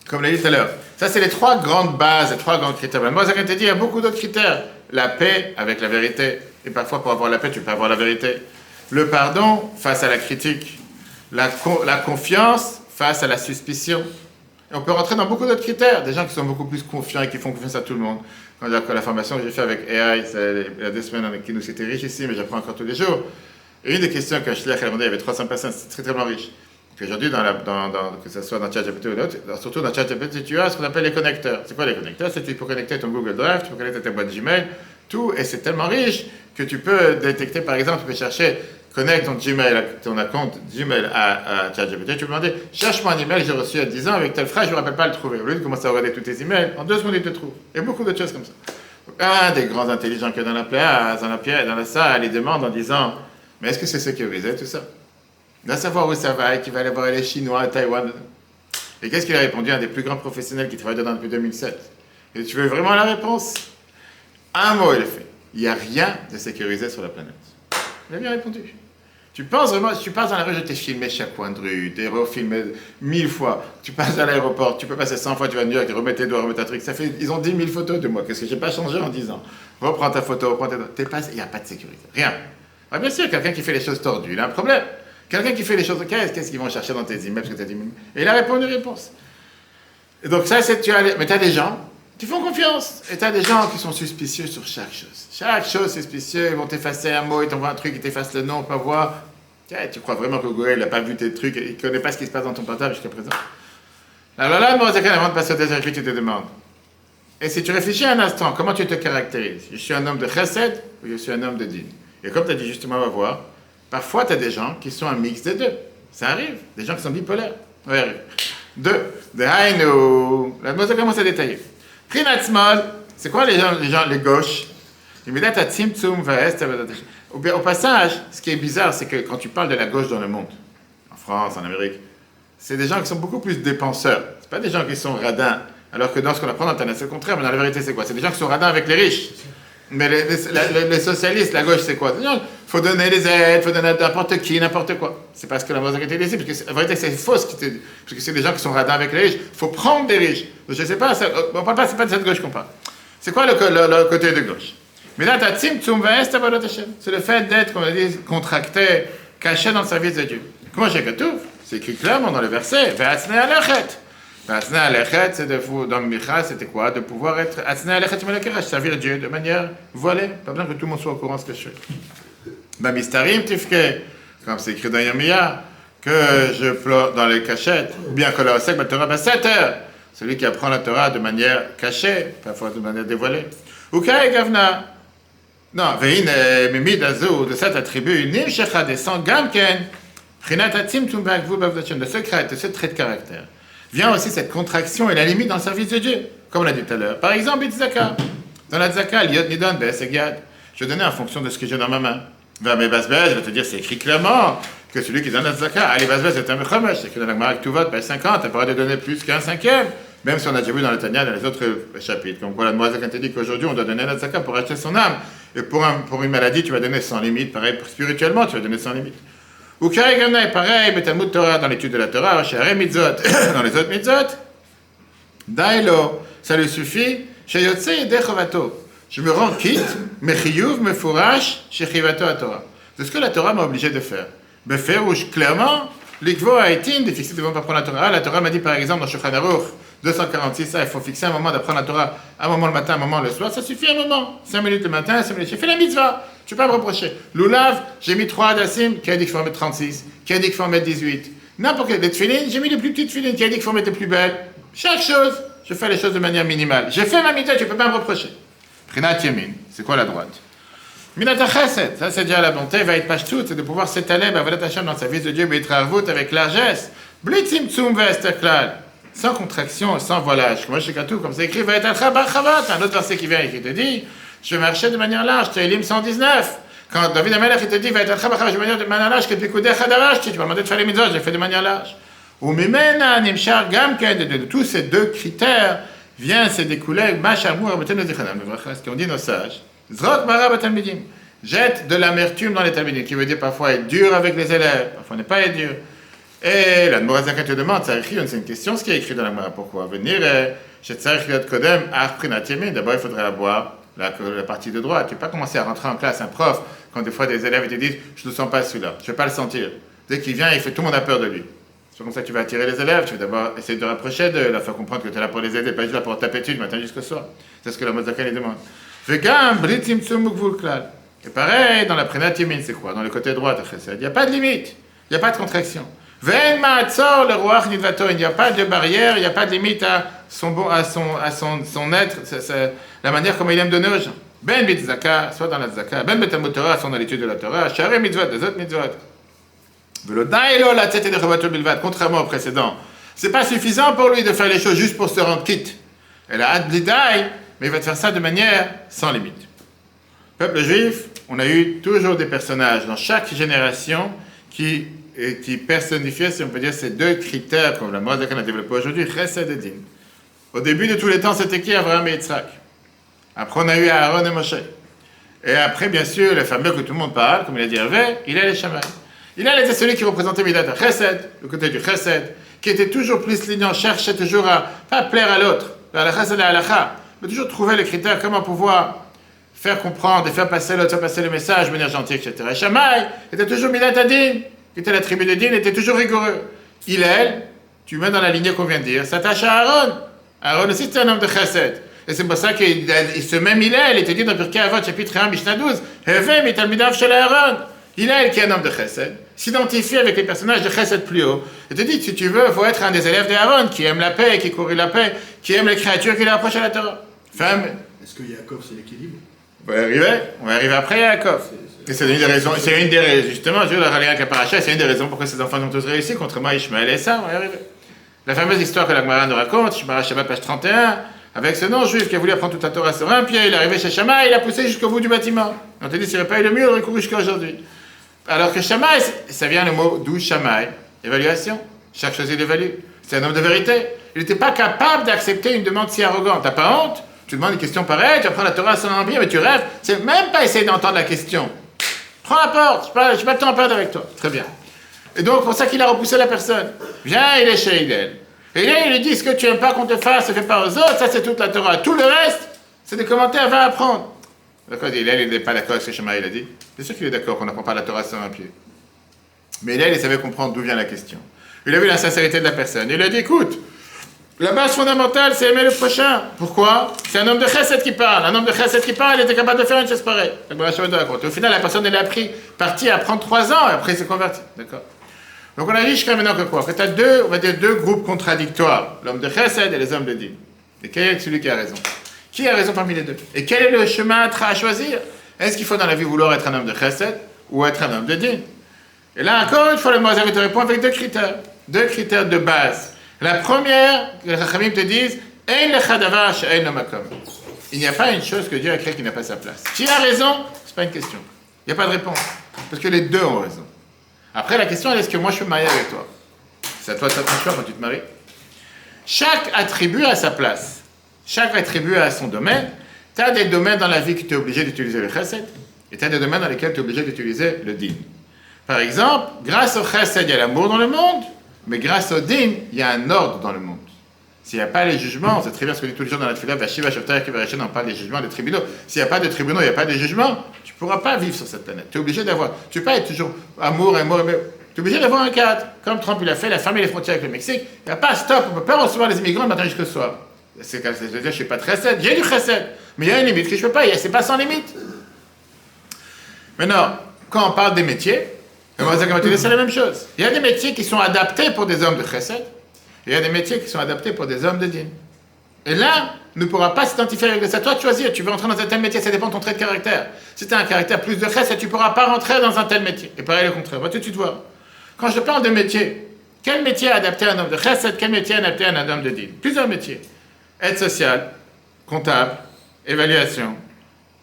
comme je l'ai dit tout à l'heure, ça c'est les trois grandes bases, les trois grands critères. Moi, ça dit, il y a beaucoup d'autres critères. La paix avec la vérité, et parfois pour avoir la paix, tu peux avoir la vérité. Le pardon face à la critique. La confiance face à la suspicion. Et on peut rentrer dans beaucoup d'autres critères. Des gens qui sont beaucoup plus confiants et qui font confiance à tout le monde. Quand la formation que j'ai fait avec AI, il y a 2 semaines avec nous, c'était riche ici, mais j'apprends encore tous les jours. Et une des questions qu'un shliach a demandé, il y avait 300 personnes, c'était très très riche. Aujourd'hui, que ce soit dans ChatGPT ou d'autres, surtout dans ChatGPT, tu as ce qu'on appelle les connecteurs. C'est quoi les connecteurs? C'est que tu peux connecter ton Google Drive, tu peux connecter ta boîte Gmail, tout, et c'est tellement riche que tu peux détecter, par exemple, tu peux chercher, connecte ton Gmail, ton compte Gmail à ChatGPT, tu peux demander, cherche-moi un email que j'ai reçu il y a 10 ans avec telle phrase, je ne me rappelle pas le trouver. Au lieu de commencer à regarder tous tes emails, en 2 secondes, il te trouve. Et beaucoup d'autres choses comme ça. Un des grands intelligents qu'il y a dans la salle, il demande en disant, mais est-ce que c'est sécurisé tout ça? Il va savoir où ça va et qu'il va aller voir les Chinois à Taïwan. Et qu'est-ce qu'il a répondu? Un des plus grands professionnels qui travaille dedans depuis 2007. Et tu veux vraiment la réponse? Un mot, il a fait. Il n'y a rien de sécurisé sur la planète. Il a bien répondu. Tu penses vraiment, si tu passes dans la rue, je t'ai filmé chaque coin de rue, t'es refilmé 1000 fois. Tu passes à l'aéroport, tu peux passer 100 fois, tu vas à New York, remets tes doigts, remets ta truc. Ils ont 10 000 photos de moi. Qu'est-ce que j'ai pas changé en 10 ans? Reprends ta photo, reprends tes doigts. Il n'y a pas de sécurité. Rien. Ah, bien sûr, quelqu'un qui fait les choses tordues, il a un problème. Quelqu'un qui fait les choses, qu'est-ce qu'ils vont chercher dans tes emails? Et il a répondu une réponse. Et donc ça, mais tu as des gens qui font confiance. Et tu as des gens qui sont suspicieux sur chaque chose. Chaque chose suspicieux, ils vont t'effacer un mot, ils t'envoient un truc, ils t'effacent le nom, pas voir. Tu crois vraiment que Google n'a pas vu tes trucs, il ne connaît pas ce qui se passe dans ton portable jusqu'à présent. Alors là, avant de passer au deuxième critère, tu te demandes. Et si tu réfléchis un instant, comment tu te caractérises? Je suis un homme de chesed ou je suis un homme de din? Et comme tu as dit justement, on va voir, parfois, tu as des gens qui sont un mix des deux. Ça arrive. Des gens qui sont bipolaires. Oui, arrive. Deux. La mose commence à détailler. Prinat small, c'est quoi les gauches? Au passage, ce qui est bizarre, c'est que quand tu parles de la gauche dans le monde, en France, en Amérique, c'est des gens qui sont beaucoup plus dépenseurs. C'est pas des gens qui sont radins. Alors que dans ce qu'on apprend dans Internet, c'est le contraire. Mais dans la vérité, c'est quoi? C'est des gens qui sont radins avec les riches. Mais les socialistes, la gauche, c'est quoi? Il faut donner les aides, il faut donner à n'importe qui, n'importe quoi. C'est parce que la mauvaise était ici, parce que la vérité, c'est fausse, parce que c'est des gens qui sont radins avec les riches. Il faut prendre des riches. Donc, je ne sais pas, on parle pas, c'est pas de cette gauche qu'on parle. C'est quoi le côté de gauche? Mais là, c'est le fait d'être, comme on dit, contracté, caché dans le service de Dieu. Comment j'ai tout? C'est écrit clairement dans le verset. Atzna alechet, c'est dans le Micha, c'était quoi? De pouvoir être Atzna alechet malakeresh, servir Dieu de manière voilée. Pas besoin que tout le monde soit au courant de ce que je fais. Bamistarim tifke, comme c'est écrit dans Yermia, que je pleure dans les cachettes, ou bien que le Osek Torah Baseter, celui qui apprend la Torah de manière cachée, parfois de manière dévoilée. Ou Kai Gavna. Non, Vein Mimid Azou, de cet attribut, Nim Shecha descend Gamken, Prinat Atzim Tumbak Vu Bavdachem, de ce trait de caractère. Vient aussi cette contraction et la limite dans le service de Dieu, comme on l'a dit tout à l'heure. Par exemple, Bitzaka. Dans la Tzaka, Liot Nidon Bes Egad. Je vais donner en fonction de ce que j'ai dans ma main. Vers mes basbez, je vais te dire, c'est écrit clairement que celui qui donne la Tzaka, allez, basbez, c'est un mechomesh. C'est écrit dans la Gemara Ktuvot, page 50, tu n'as pas le droit de donner plus qu'un cinquième. Même si on a déjà vu dans le Tanya, dans les autres chapitres. Comme quoi, la Moïse a dit qu'aujourd'hui, on doit donner la Tzaka pour acheter son âme. Et pour une maladie, tu vas donner sans limite. Pareil, spirituellement, tu vas donner sans limite. Ou Kari Gamna est pareil, mais Talmud Torah dans l'étude de la Torah, chez Haré Mitzot, dans les autres Mitzot, Dailo, ça lui suffit, chez Yotse et Dechovato. Je me rends quitte, Mechiyuv, Mefourash, chez Chivato à Torah. C'est ce que la Torah m'a obligé de faire. Beferouche, clairement, l'Ikvo a été de fixer devant apprendre la Torah. La Torah m'a dit par exemple dans Shulchan Aruch 246, il faut fixer un moment d'apprendre la Torah, un moment le matin, un moment le soir, ça suffit un moment. 5 minutes le matin, 5 minutes. J'ai fait la mitzvah. Tu peux pas me reprocher. L'oulav, j'ai mis 3 adassim, qui a dit qu'il faut en mettre 36, qui a dit qu'il faut en mettre 18. N'importe quel. Les tefilines, j'ai mis les plus petites tefilines, qui a dit qu'il faut mettre les plus belles. Chaque chose, je fais les choses de manière minimale. J'ai fait ma mitzvah, tu peux pas me reprocher. Prinat Yemin, c'est quoi la droite? Minata Chesed, ça c'est déjà la bonté, va être pashtout, c'est de pouvoir s'étaler, Bavodat Hashem dans le service de Dieu, Beitra Arvut avec largesse. Blitzim Tsum Vesterklal, sans contraction, sans voilage. Moi je sais qu'à tout, comme c'est écrit, va être un autre verset qui vient et qui te dit, je vais marcher de manière large, Télim 119. Quand David Amelech, il te dit, va être attrapé de manière large, que Pikoudé Khadarash, tu vas demander de faire les mitzvot, je l'ai fait de manière large. Ou Mimena, Nimshar, Gamken, de tous ces deux critères, vient se découler, Machamou, Rabbeinu Zichanam, ce qu'on dit nos sages. Zrok Mara Batalmidim. Jette de l'amertume dans les talmidim, qui veut dire parfois être dur avec les élèves, parfois ne pas être dur. Et la Morazaka te demande, c'est une question, ce qui est écrit dans la Mora, pourquoi venir, d'abord il faudrait avoir la partie de droite. Tu ne peux pas commencer à rentrer en classe, un prof, quand des fois des élèves te disent, je ne sens pas celui-là, je ne vais pas le sentir. Dès qu'il vient, tout le monde a peur de lui. C'est comme ça que tu vas attirer les élèves, tu vas d'abord essayer de rapprocher, de leur faire comprendre que tu es là pour les aider, pas juste là pour taper dessus du matin jusqu'au soir. C'est ce que la Morazaka les demande. Et pareil, dans la Prenat Yemin, c'est quoi? Dans le côté droit de Chesed, il n'y a pas de limite, il n'y a pas de contraction. Ven Ma'atzor, le Ruach Nidvato, il n'y a pas de barrière, il n'y a pas de limite à son être, c'est la manière comme il aime donner aux gens. Ben Bitzaka, soit dans la Zaka, Ben Betalmud Torah, soit dans l'étude de la Torah, Sharei Mitzvot, des autres Mitzvot. Velodailo, la tête de Revatul Bilvat, contrairement au précédent. C'est pas suffisant pour lui de faire les choses juste pour se rendre quitte. Elle a hâte d'Idaï, mais il va te faire ça de manière sans limite. Peuple juif, on a eu toujours des personnages dans chaque génération qui personnifiaient, si on peut dire, ces deux critères, comme la mode qu'on a développé aujourd'hui, Chesed et Din. Au début de tous les temps, c'était qui? Abraham et Yitzhak. Après, on a eu Aaron et Moshe. Et après, bien sûr, le fameux que tout le monde parle, comme il a dit Hervé, il est les Shammai. Il était celui qui représentait Midat Chesed, le côté du Chesed, qui était toujours plus lignant, cherchait toujours à pas plaire à l'autre, la Chesed et la Halacha, mais toujours trouver les critères, comment pouvoir faire comprendre et faire passer l'autre, faire passer le message de manière gentille, etc. Et Shammai était toujours Midat Adin, qui était la tribu de Din, était toujours rigoureux. Hillel, tu mets dans la lignée qu'on vient de dire, s'attache à Aaron. Aaron aussi c'était un homme de Chesed. Et c'est pour ça que ce même Hillel, il te dit dans Pirkei Avot, chapitre 1, Mishnah 12, Heveh mitalmidav shel Aaron. Hillel, qui est un homme de Chesed, s'identifie avec les personnages de Chesed plus haut. Il te dit, si tu veux, il faut être un des élèves d'Aaron, qui aime la paix, qui court la paix, qui aime les créatures qui les rapprochent à la Torah. Femme. Est-ce que Yaakov, c'est l'équilibre? On va arriver après Yaakov. Et c'est une des raisons, justement, je veux le rallier avec la paracha, c'est une des raisons pourquoi ces enfants ont tous réussi, contrairement à Ishmaël et ça, on va y arriver. La fameuse histoire que la Gemara nous raconte, Shemara Shabbat, page 31, avec ce non-juif qui a voulu apprendre toute la Torah sur un pied, il est arrivé chez Shammai, il a poussé jusqu'au bout du bâtiment. On te dit, s'il n'y avait pas eu le mur, il aurait couru jusqu'à aujourd'hui. Alors que Shammai, ça vient le mot d'où Shammai, évaluation. Chaque chose il évalue. C'est un homme de vérité. Il n'était pas capable d'accepter une demande si arrogante. T'as pas honte? Tu demandes une question pareille, tu apprends la Torah sans l'embire, mais tu rêves. C'est même pas essayer d'entendre la question. Prends la porte, je n'ai pas le temps à perdre avec toi. Très bien. Et donc, pour ça qu'il a repoussé la personne. Viens, il est chez Hillel. Et là, il lui dit, ce que tu n'aimes pas qu'on te fasse, ne fais pas aux autres, ça c'est toute la Torah. Tout le reste, c'est des commentaires, va apprendre. D'accord, Hillel, il n'est pas d'accord avec ce que Shammai a dit. C'est sûr qu'il est d'accord qu'on n'apprend pas la Torah sur un pied. Mais Hillel, il savait comprendre d'où vient la question. Il a vu la sincérité de la personne. Il a dit, écoute, la base fondamentale, c'est aimer le prochain. Pourquoi? C'est un homme de Chesed qui parle. Un homme de Chesed qui parle, il était capable de faire une chose pareille. Au final, la personne, elle a parti à prendre 3 ans, et après, il s'est converti. D'accord? Donc, on a dit jusqu'à maintenant que quoi? Que tu as deux groupes contradictoires. L'homme de Chesed et les hommes de Din. Et quel est celui qui a raison? Qui a raison parmi les deux? Et quel est le chemin à choisir? Est-ce qu'il faut dans la vie vouloir être un homme de Chesed ou être un homme de Din? Et là, encore une fois, le Moazar te répond avec 2 critères. 2 critères de base. La première, les Chachamim te disent, il n'y a pas une chose que Dieu a créée qui n'a pas sa place. Qui a raison? C'est pas une question. Il n'y a pas de réponse. Parce que les deux ont raison. Après, la question, est-ce que moi je peux me marier avec toi? C'est à toi de faire ton choix quand tu te maries. Chaque attribut a sa place. Chaque attribut a son domaine. Tu as des domaines dans la vie que tu es obligé d'utiliser le chesed, et tu as des domaines dans lesquels tu es obligé d'utiliser le din. Par exemple, grâce au chesed, il y a l'amour dans le monde, mais grâce au din, il y a un ordre dans le monde. S'il n'y a pas les jugements, c'est très bien ce qu'on dit tous les jours dans la tefila, Vashiva Shoftar Kivarachin, on parle des jugements, des tribunaux. S'il n'y a pas de tribunaux, il n'y a pas de jugements, tu ne pourras pas vivre sur cette planète. Tu es obligé d'avoir, tu ne peux pas être toujours amour, mais tu es obligé d'avoir un cadre. Comme Trump il a fait, il a fermé les frontières avec le Mexique, il n'y a pas stop, on ne peut pas recevoir les immigrants matin jusqu'au soir. C'est-à-dire, je ne suis pas de chesed, j'ai du chesed, mais il y a une limite que je ne peux pas, c'est pas sans limite. Maintenant, quand on parle des métiers, c'est la même chose. Il y a des métiers qui sont adaptés pour des hommes de chesed, et il y a des métiers qui sont adaptés pour des hommes de din. Et là, ne pourra pas s'identifier avec ça. Toi de choisir, tu veux entrer dans un tel métier, ça dépend de ton trait de caractère. Si tu as un caractère plus de chesed, tu ne pourras pas rentrer dans un tel métier. Et pareil le contraire, va tout de suite voir. Quand je parle de métier, quel métier est adapté à un homme de chesed, quel métier est adapté à un homme de din? Plusieurs métiers. Aide sociale, comptable, évaluation,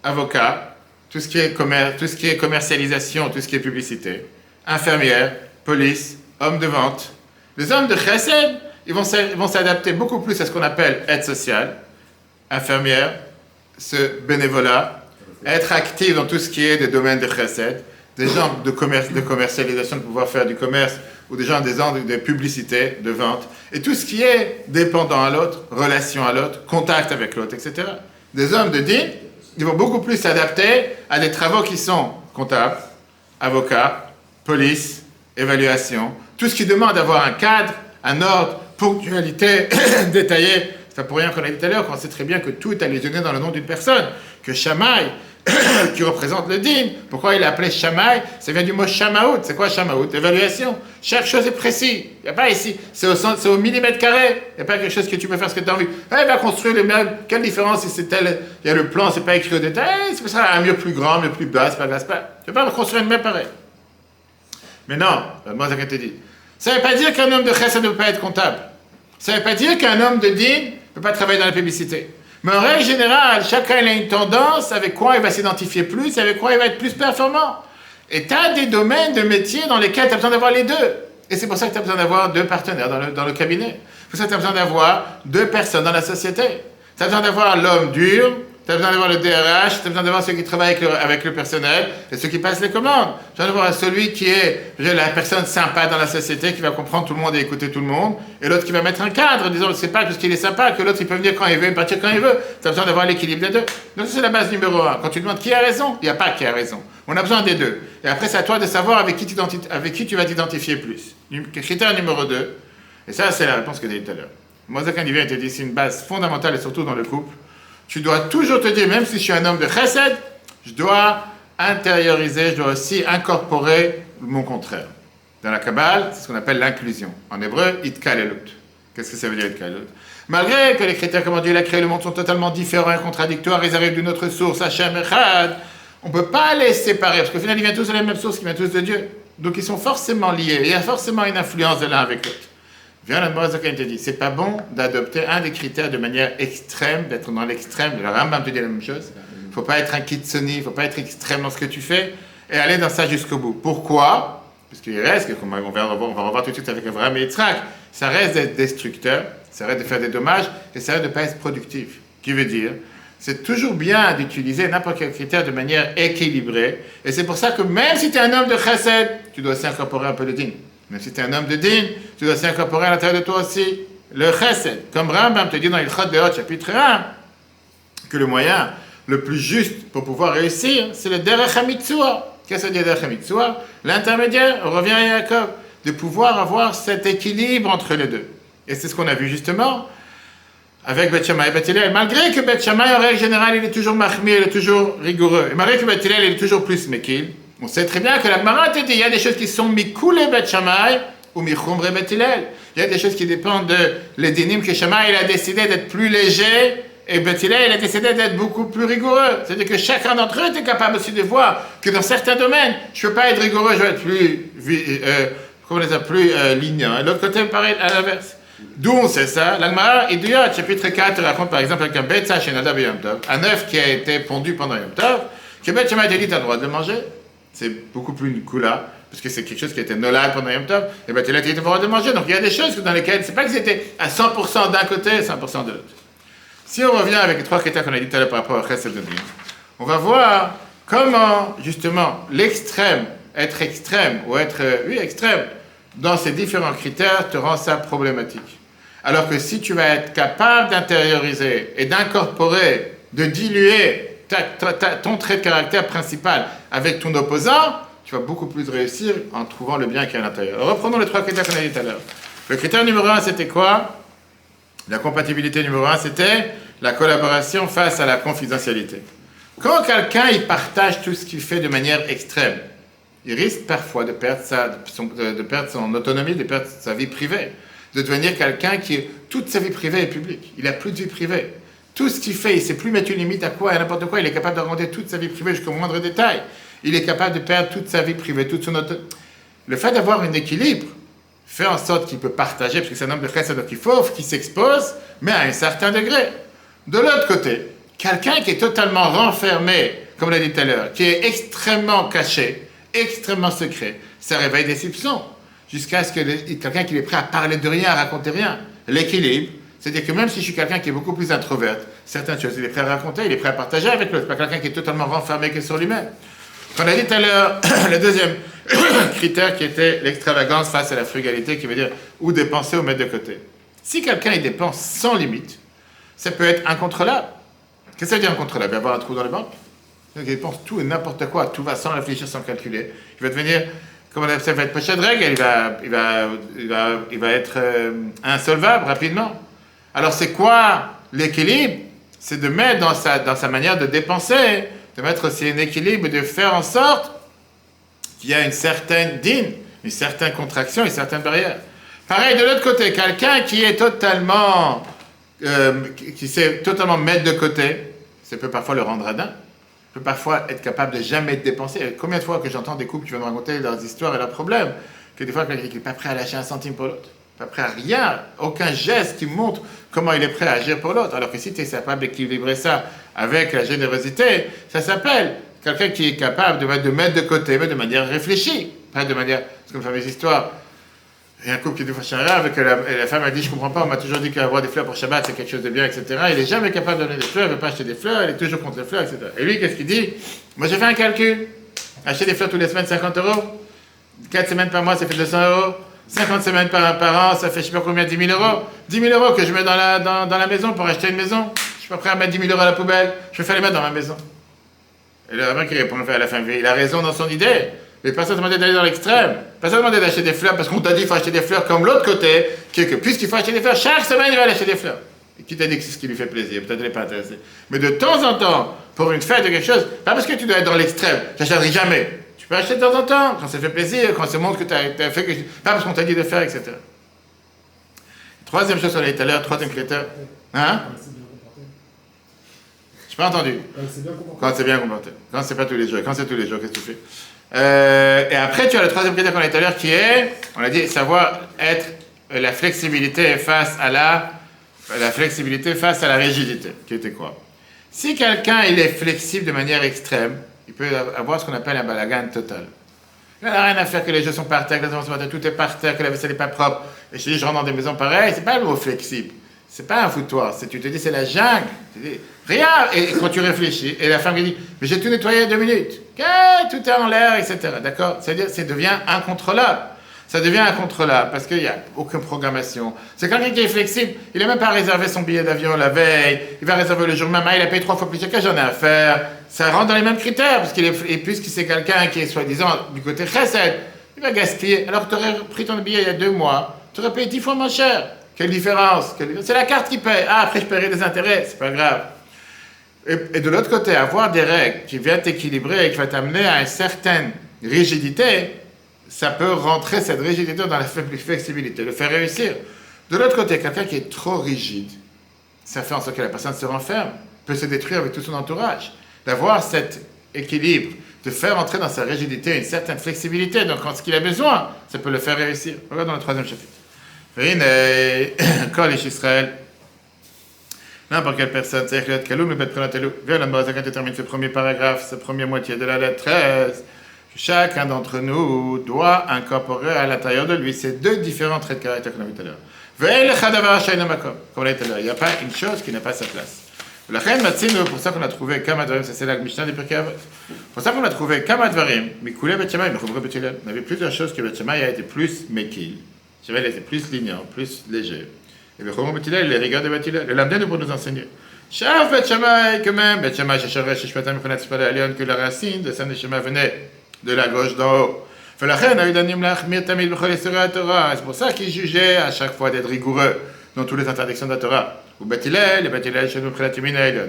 avocat, tout ce qui est commerce, tout ce qui est commercialisation, tout ce qui est publicité, infirmière, police, homme de vente. Les hommes de chesed, ils vont s'adapter beaucoup plus à ce qu'on appelle aide sociale, infirmière, ce bénévolat, être actif dans tout ce qui est des domaines de chesed, des gens de commercialisation, de pouvoir faire du commerce, ou des gens de publicité, de vente, et tout ce qui est dépendant à l'autre, relation à l'autre, contact avec l'autre, etc. Des hommes de din, ils vont beaucoup plus s'adapter à des travaux qui sont comptables, avocats, police, évaluation, tout ce qui demande d'avoir un cadre, un ordre, ponctualité détaillée. C'est pas pour rien qu'on a dit tout à l'heure qu'on sait très bien que tout est allusionné dans le nom d'une personne, que Shammai, qui représente le din, pourquoi il est appelé Shammai? Ça vient du mot Shamaout. C'est quoi Shamaout? Évaluation. Chaque chose est précis. Il n'y a pas ici, c'est au millimètre carré. Il n'y a pas quelque chose que tu peux faire ce que tu as envie. Il va construire le meuble. Quelle différence si c'est tel, il y a le plan, c'est pas écrit au détail. C'est pour ça un mur plus grand, un mur plus bas, c'est pas grave. Tu ne peux pas construire une meuble pareil. Mais non, moi ça te dit. Ça ne veut pas dire qu'un homme de chesed ne peut pas être comptable. Ça ne veut pas dire qu'un homme de din ne peut pas travailler dans la publicité. Mais en règle générale, chacun il a une tendance avec quoi il va s'identifier plus, avec quoi il va être plus performant. Et tu as des domaines de métiers dans lesquels tu as besoin d'avoir les deux. Et c'est pour ça que tu as besoin d'avoir deux partenaires dans le cabinet. C'est pour ça que tu as besoin d'avoir deux personnes dans la société. Tu as besoin d'avoir l'homme dur, tu as besoin d'avoir le DRH, tu as besoin d'avoir ceux qui travaillent avec le personnel et ceux qui passent les commandes. Tu as besoin d'avoir celui qui est la personne sympa dans la société, qui va comprendre tout le monde et écouter tout le monde, et l'autre qui va mettre un cadre, disons, c'est pas parce qu'il est sympa que l'autre il peut venir quand il veut et partir quand il veut. Tu as besoin d'avoir l'équilibre des deux. Donc c'est la base numéro 1. Quand tu demandes qui a raison, il n'y a pas qui a raison. On a besoin des deux. Et après c'est à toi de savoir avec qui tu vas t'identifier plus. Critère numéro 2, et ça c'est la réponse que j'ai dit tout à l'heure. Moshe Kandivien te dit c'est une base fondamentale et surtout dans le couple. Tu dois toujours te dire, même si je suis un homme de chesed, je dois intérioriser, je dois aussi incorporer mon contraire. Dans la Kabbale, c'est ce qu'on appelle l'inclusion. En hébreu, itkalelut. Qu'est-ce que ça veut dire itkalelut? Malgré que les critères, comment Dieu l'a créé, le monde sont totalement différents et contradictoires, ils arrivent d'une autre source, Hashem Echad, on ne peut pas les séparer, parce qu'au final, ils viennent tous de la même source, ils viennent tous de Dieu. Donc ils sont forcément liés, il y a forcément une influence de l'un avec l'autre. Viens la Moshe te dit, c'est pas bon d'adopter un des critères de manière extrême, d'être dans l'extrême. Le Rambam te dit la même chose. Il ne faut pas être un kitsoni, il ne faut pas être extrême dans ce que tu fais et aller dans ça jusqu'au bout. Pourquoi? Parce qu'il reste, on va revoir tout de suite avec Abraham et Yitzhak, ça reste d'être destructeur, ça reste de faire des dommages et ça reste de ne pas être productif. Qui veut dire, c'est toujours bien d'utiliser n'importe quel critère de manière équilibrée. Et c'est pour ça que même si tu es un homme de chesed, tu dois aussi incorporer un peu de din. Même si tu es un homme de din, tu dois s'incorporer à l'intérieur de toi aussi le chesed. Comme Rambam te dit dans Ilchot Deot, chapitre 1, que le moyen le plus juste pour pouvoir réussir, c'est le derech ha-mitzvah. Qu'est-ce que c'est le derech ha-mitzvah? L'intermédiaire, on revient à Yaakov, de pouvoir avoir cet équilibre entre les deux. Et c'est ce qu'on a vu justement avec Beth Shammai et Beth Hillel. Malgré que Beth Shammai, en règle générale, il est toujours mahmir, il est toujours rigoureux. Et malgré que Beth Hillel, il est toujours plus mekil. On sait très bien que la Gemara te dit, il y a des choses qui sont mikoulé Beth Shammai ou michumbre Beth Hillel. Il y a des choses qui dépendent de l'édinim que Shammai il a décidé d'être plus léger et Beth Hillel il a décidé d'être beaucoup plus rigoureux. C'est-à-dire que chacun d'entre eux était capable aussi de voir que dans certains domaines, je ne peux pas être rigoureux, je vais être plus lignant. Et l'autre côté, pareil, à l'inverse. D'où on sait ça? La Gemara, Iduyot, chapitre 4, raconte par exemple avec un Betsa chez Nadav et Yom Tov, un œuf qui a été pondu pendant Yom Tov, que Beth Shammai te dit, tu as le droit de le manger. C'est beaucoup plus une kula, parce que c'est quelque chose qui a été nolad pendant Yom Tov, et Beth Hillel était le droit de manger. Donc il y a des choses dans lesquelles, c'est pas que c'était à 100% d'un côté et 100% de l'autre. Si on revient avec les trois critères qu'on a dit tout à l'heure par rapport à Chesed et Din, on va voir comment, justement, l'extrême, être extrême, ou être, extrême, dans ces différents critères, te rend ça problématique. Alors que si tu vas être capable d'intérioriser et d'incorporer, de diluer ton trait de caractère principal avec ton opposant, tu vas beaucoup plus réussir en trouvant le bien qui est à l'intérieur. Alors, reprenons les trois critères qu'on a dit tout à l'heure. Le critère numéro 1, c'était quoi? La compatibilité numéro 1, c'était la collaboration face à la confidentialité. Quand quelqu'un il partage tout ce qu'il fait de manière extrême, il risque parfois de perdre son autonomie, de perdre sa vie privée, de devenir quelqu'un qui, toute sa vie privée est publique. Il n'a plus de vie privée. Tout ce qu'il fait, il ne sait plus mettre une limite à quoi et à n'importe quoi. Il est capable de raconter toute sa vie privée jusqu'au moindre détail. Il est capable de perdre toute sa vie privée, toute son autonomie. Le fait d'avoir un équilibre fait en sorte qu'il peut partager, parce que c'est un homme de chesed, donc il faut qu'il s'expose, mais à un certain degré. De l'autre côté, quelqu'un qui est totalement renfermé, comme on l'a dit tout à l'heure, qui est extrêmement caché, extrêmement secret, ça réveille des soupçons, jusqu'à ce que quelqu'un qui est prêt à parler de rien, à raconter rien. L'équilibre, c'est-à-dire que même si je suis quelqu'un qui est beaucoup plus introvert, certaines choses, il est prêt à raconter, il est prêt à partager avec l'autre, pas quelqu'un qui est totalement renfermé que sur lui-même. On a dit tout à l'heure, le deuxième critère qui était l'extravagance face à la frugalité, qui veut dire ou dépenser ou mettre de côté. Si quelqu'un il dépense sans limite, ça peut être incontrôlable. Qu'est-ce que ça veut dire incontrôlable? Il va avoir un trou dans les banques. Donc il dépense tout et n'importe quoi, tout va sans réfléchir, sans calculer. Il va devenir, comme on appelle ça, va être pochette de règle, il va être insolvable rapidement. Alors c'est quoi l'équilibre? C'est de mettre dans sa manière de dépenser, de mettre aussi un équilibre, de faire en sorte qu'il y a une certaine dîne, une certaine contraction, une certaine barrière. Pareil, de l'autre côté, quelqu'un qui est totalement, qui sait totalement mettre de côté, ça peut parfois le rendre radin, peut parfois être capable de jamais dépenser. Combien de fois que j'entends des couples qui viennent me raconter leurs histoires et leurs problèmes, que des fois quelqu'un qui n'est pas prêt à lâcher un centime pour l'autre, pas prêt à rien, aucun geste qui montre comment il est prêt à agir pour l'autre. Alors que si tu es capable d'équilibrer ça avec la générosité, ça s'appelle quelqu'un qui est capable de mettre de côté, mais de manière réfléchie, pas de manière... C'est comme la fameuse histoire. Il y a un couple qui est deux fois chez un rave, et la femme a dit, je comprends pas, on m'a toujours dit qu'avoir des fleurs pour Shabbat, c'est quelque chose de bien, etc. Il n'est jamais capable de donner des fleurs, il ne veut pas acheter des fleurs, il est toujours contre les fleurs, etc. Et lui, qu'est-ce qu'il dit? Moi, j'ai fait un calcul. Acheter des fleurs toutes les semaines, 50 €. 4 semaines par mois, ça fait 200 €. 50 semaines par an, ça fait je sais pas combien, 10 000 €. 10 000 € que je mets dans la maison pour acheter une maison. Je suis pas prêt à mettre 10 000 € à la poubelle. Je préfère les mettre dans ma maison. Et le rabbin qui répond à la fin, il a raison dans son idée. Mais personne ne demandait d'aller dans l'extrême. Personne ne demandait d'acheter des fleurs parce qu'on t'a dit qu'il faut acheter des fleurs comme l'autre côté, qui est que puisqu'il faut acheter des fleurs, chaque semaine il va aller acheter des fleurs. Et qui t'a dit que c'est ce qui lui fait plaisir, peut-être elle n'est pas intéressée. Mais de temps en temps, pour une fête ou quelque chose, pas parce que tu dois être dans l'extrême, j'achèterai jamais. Tu peux acheter de temps en temps, quand ça fait plaisir, quand ça montre que tu as fait quelque chose, pas parce qu'on t'a dit de faire, etc. Troisième chose qu'on a dit tout à l'heure, troisième critère. Hein? Je n'ai pas entendu. Quand c'est bien comporté. Quand c'est pas tous les jours. Quand c'est tous les jours, qu'est-ce que tu fais? Et après, tu as le troisième critère qu'on a dit tout à l'heure qui est, on a dit, savoir être la flexibilité face à la rigidité. Qui était quoi? Si quelqu'un il est flexible de manière extrême, il peut avoir ce qu'on appelle un balagan total. Il n'a rien à faire que les jeux sont par terre, que les enfants sont par terre, tout est par terre, que la vaisselle n'est pas propre. Et je dis, je rentre dans des maisons pareilles, c'est pas le mot flexible. C'est pas un foutoir, tu te dis c'est la jungle. Tu dis, rien. Et quand tu réfléchis, et la femme qui dit, mais j'ai tout nettoyé en 2 minutes. Tout est en l'air, etc. D'accord? C'est-à-dire, ça devient incontrôlable. Ça devient incontrôlable parce qu'il n'y a aucune programmation. C'est quelqu'un qui est flexible. Il n'a même pas réservé son billet d'avion la veille. Il va réserver le jour même. Il a payé 3 fois plus cher que j'en ai à faire. Ça rentre dans les mêmes critères parce puisque c'est quelqu'un qui est soi-disant du côté chesed, il va gaspiller. Alors que tu aurais pris ton billet il y a 2 mois, tu aurais payé 10 fois moins cher. Quelle différence? C'est la carte qui paye. Ah, après je paierai des intérêts, c'est pas grave. Et de l'autre côté, avoir des règles qui viennent t'équilibrer et qui vont t'amener à une certaine rigidité, ça peut rentrer cette rigidité dans la flexibilité, le faire réussir. De l'autre côté, quelqu'un qui est trop rigide, ça fait en sorte que la personne se renferme, peut se détruire avec tout son entourage. D'avoir cet équilibre, de faire entrer dans sa rigidité une certaine flexibilité, donc quand ce qu'il a besoin, ça peut le faire réussir. Regarde dans le 3e chapitre. Quand les Israël, n'importe quelle personne, c'est-à-dire que Kaloum, le Bet Prenatelou, viens la Morazakan termine ce premier paragraphe, cette première moitié de la lettre 13. Chacun d'entre nous doit incorporer à l'intérieur de lui ces 2 différents traits de caractère qu'on a vu tout à l'heure. Comme on l'a dit tout à l'heure, il n'y a pas une chose qui n'a pas sa place. Pour ça qu'on a trouvé Kamadvarim, ça c'est la Mishnah des Pirkei Avot. Pour ça qu'on a trouvé Kamadvarim, Mikule Bet Shammai, on avait plusieurs choses que Bet Shammai a été plus Mekil. Shammai était plus lignant, plus léger. Et Bechomot Bet Hillel, les rigueurs de Bet Hillel. Le Lamden pour nous enseigner. Shav Bet Shammai, que même Bet Shammai, Sheshaveh, Sheshpatam, Mechanat Sipala Elion, que la racine de Sam Neshama venait de la gauche d'en haut. C'est pour ça qu'il jugeait à chaque fois d'être rigoureux dans toutes les interdictions de la Torah. Ou Bet Hillel,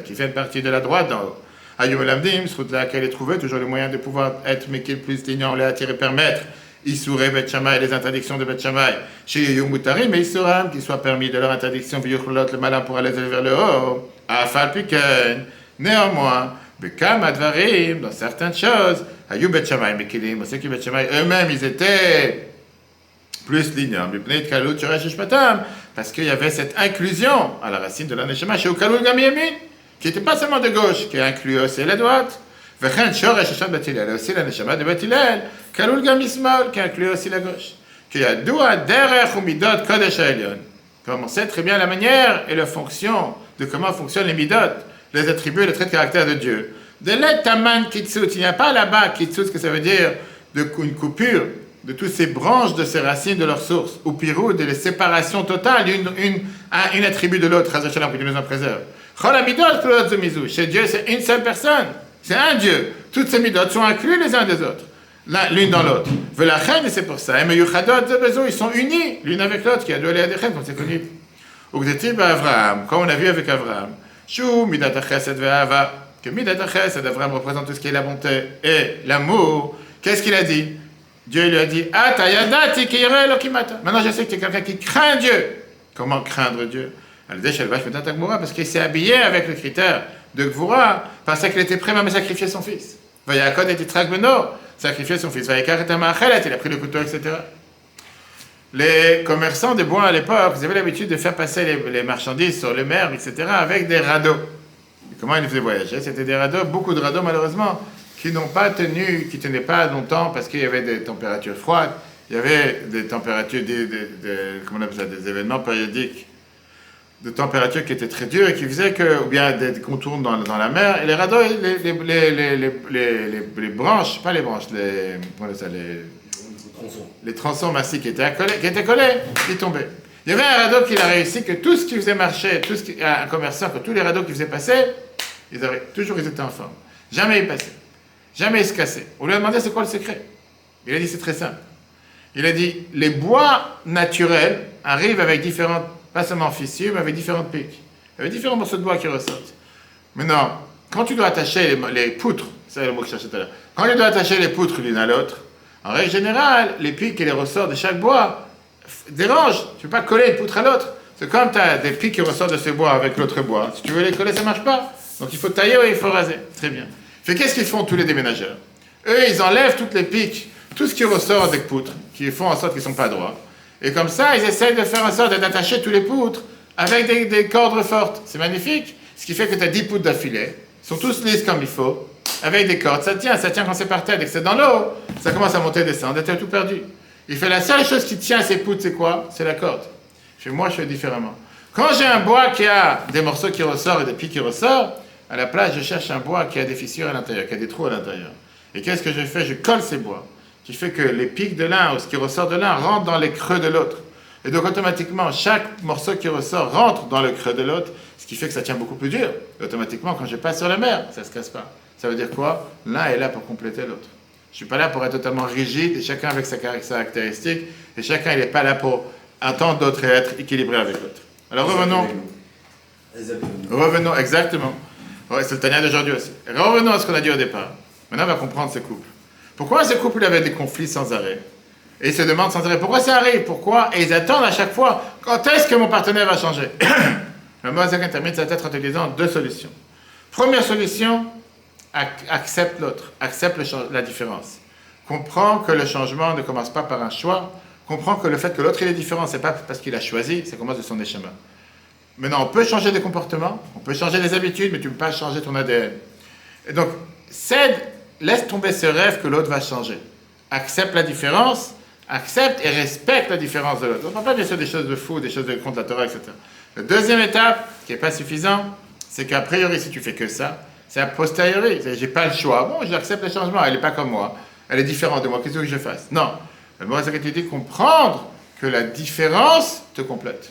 qui fait partie de la droite d'en haut. Ayum Elamdim, ce route là qu'elle est trouvée, toujours le moyen de pouvoir être Mekil plus lignant, les attirer, permettre. Issouré Bet Shammai, les interdictions de Bet Shammai. Chez Yom Mutarim et Issuram, qu'il soit permis de leur interdiction, Viyuchlot, le malin pour aller vers le haut. Afal Piken, néanmoins, Bekam Advarim, dans certaines choses, Ayou Bet Shammai, Mekilim, on sait que Bet Shammai eux-mêmes, ils étaient plus lignants. Mipnei Kalut, Shoresh Shpatam, parce qu'il y avait cette inclusion à la racine de la Neshama, chez Ukalul Gam Yamin, qui n'était pas seulement de gauche, qui inclut aussi la droite. Vechen Shoresh Hisham Bat Hillel, aussi la Neshama de Bat Hillel, Kaloul Gam Ismael, qui inclut aussi la gauche. Qui a Doua Derech Umidot Kodesh Haelyon. Comme on sait très bien la manière et la fonction de comment fonctionnent les midot, les attributs et les traits de caractère de Dieu. De l'etaman kitsut, il n'y a pas là-bas kitsut, ce que ça veut dire, une coupure de toutes ces branches de ces racines de leur source, ou piroud, de la séparation totale une attribut de l'autre, Hazashalam, que Dieu nous en préserve. Chez Dieu, c'est une seule personne, c'est un Dieu. Toutes ces midot sont inclus les uns des autres, l'une dans l'autre. Et c'est pour ça, ils sont unis l'une avec l'autre, qui a deux comme c'est connu. Avraham, comme on a vu avec Avraham, Shou midat chesed ve'ava, que midat chesed, Avraham représente tout ce qui est la bonté et l'amour. Qu'est-ce qu'il a dit? Dieu lui a dit, maintenant je sais que tu es quelqu'un qui craint Dieu. Comment craindre Dieu? Parce qu'il s'est habillé avec le critère de Gvura, parce qu'il était prêt même à sacrifier son fils. Vayakod était Tragbeno, sacrifier son fils. Vayakar était Maachelet, il a pris le couteau, etc. Les commerçants de bois à l'époque, ils avaient l'habitude de faire passer les marchandises sur les mers, etc., avec des radeaux. Et comment ils les faisaient voyager? C'était des radeaux, beaucoup de radeaux malheureusement, qui tenaient pas longtemps parce qu'il y avait des températures froides, il y avait des températures, comment on appelle ça, des événements périodiques, de températures qui étaient très dures et qui faisaient que, ou bien des contours dans la mer, et les radeaux, les branches, pas les branches, les tronçons massifs qui étaient collés, ils tombaient. Il y avait un radeau qui a réussi que tout ce qui faisait marcher, un commerçant, que tous les radeaux qui faisaient passer, ils étaient en forme. Jamais ils passaient. Jamais ils se cassaient. On lui a demandé c'est quoi le secret. Il a dit c'est très simple. Il a dit les bois naturels arrivent avec différentes, pas seulement fissures, mais avec différentes piques. Il y avait différents morceaux de bois qui ressortent. Maintenant, quand tu dois attacher les poutres, c'est le mot que je cherchais tout à l'heure, quand tu dois attacher les poutres l'une à l'autre, en règle générale, les pics et les ressorts de chaque bois dérangent. Tu ne peux pas coller une poutre à l'autre. C'est comme tu as des pics qui ressortent de ce bois avec l'autre bois. Si tu veux les coller, ça ne marche pas. Donc il faut tailler et il faut raser. Très bien. Qu'est-ce qu'ils font tous les déménageurs? Eux, ils enlèvent toutes les piques, tout ce qui ressort des poutres, qui font en sorte qu'ils ne sont pas droits. Et comme ça, ils essayent de faire en sorte d'attacher tous les poutres avec des cordes fortes. C'est magnifique. Ce qui fait que tu as 10 poutres d'affilée. Ils sont tous lisses comme il faut, avec des cordes. Ça tient quand c'est par terre. Dès que c'est dans l'eau, ça commence à monter et descendre. Tu as tout perdu. Il fait la seule chose qui tient ces poutres, c'est quoi? C'est la corde. Moi, je fais différemment. Quand j'ai un bois qui a des morceaux qui ressortent et des pics qui ressortent, à la place, je cherche un bois qui a des fissures à l'intérieur, qui a des trous à l'intérieur. Et qu'est-ce que je fais? Je colle ces bois, qui fait que les pics de l'un ou ce qui ressort de l'un rentrent dans les creux de l'autre. Et donc automatiquement, chaque morceau qui ressort rentre dans le creux de l'autre, ce qui fait que ça tient beaucoup plus dur. Et automatiquement, quand je passe sur la mer, ça ne se casse pas. Ça veut dire quoi? L'un est là pour compléter l'autre. Je ne suis pas là pour être totalement rigide, et chacun avec sa caractéristique, et chacun il n'est pas là pour attendre d'autres et être équilibré avec l'autre. Alors revenons, exactement. Ouais, c'est le Tania d'aujourd'hui aussi. Revenons à ce qu'on a dit au départ. Maintenant, on va comprendre ces couples. Pourquoi ces couples avaient des conflits sans arrêt? Et ils se demandent sans arrêt pourquoi ça arrive, pourquoi? Et ils attendent à chaque fois, quand est-ce que mon partenaire va changer? Le Moazak termine sa tête en te disant 2 solutions. Première solution, accepte l'autre, accepte la différence. Comprends que le changement ne commence pas par un choix. Comprends que le fait que l'autre il est différent, c'est pas parce qu'il a choisi, ça commence de son échama. Maintenant, on peut changer des comportements, on peut changer des habitudes, mais tu ne peux pas changer ton ADN. Et donc, laisse tomber ce rêve que l'autre va changer. Accepte la différence, accepte et respecte la différence de l'autre. On ne parle pas bien sûr des choses de fou, des choses de contre la Torah, etc. La deuxième étape, qui n'est pas suffisante, c'est qu'a priori, si tu fais que ça, c'est a posteriori. J'ai pas le choix. Bon, j'accepte le changement, elle n'est pas comme moi, elle est différente de moi, qu'est-ce que je fasse? Non. Le mot, c'est que tu dis comprendre que la différence te complète.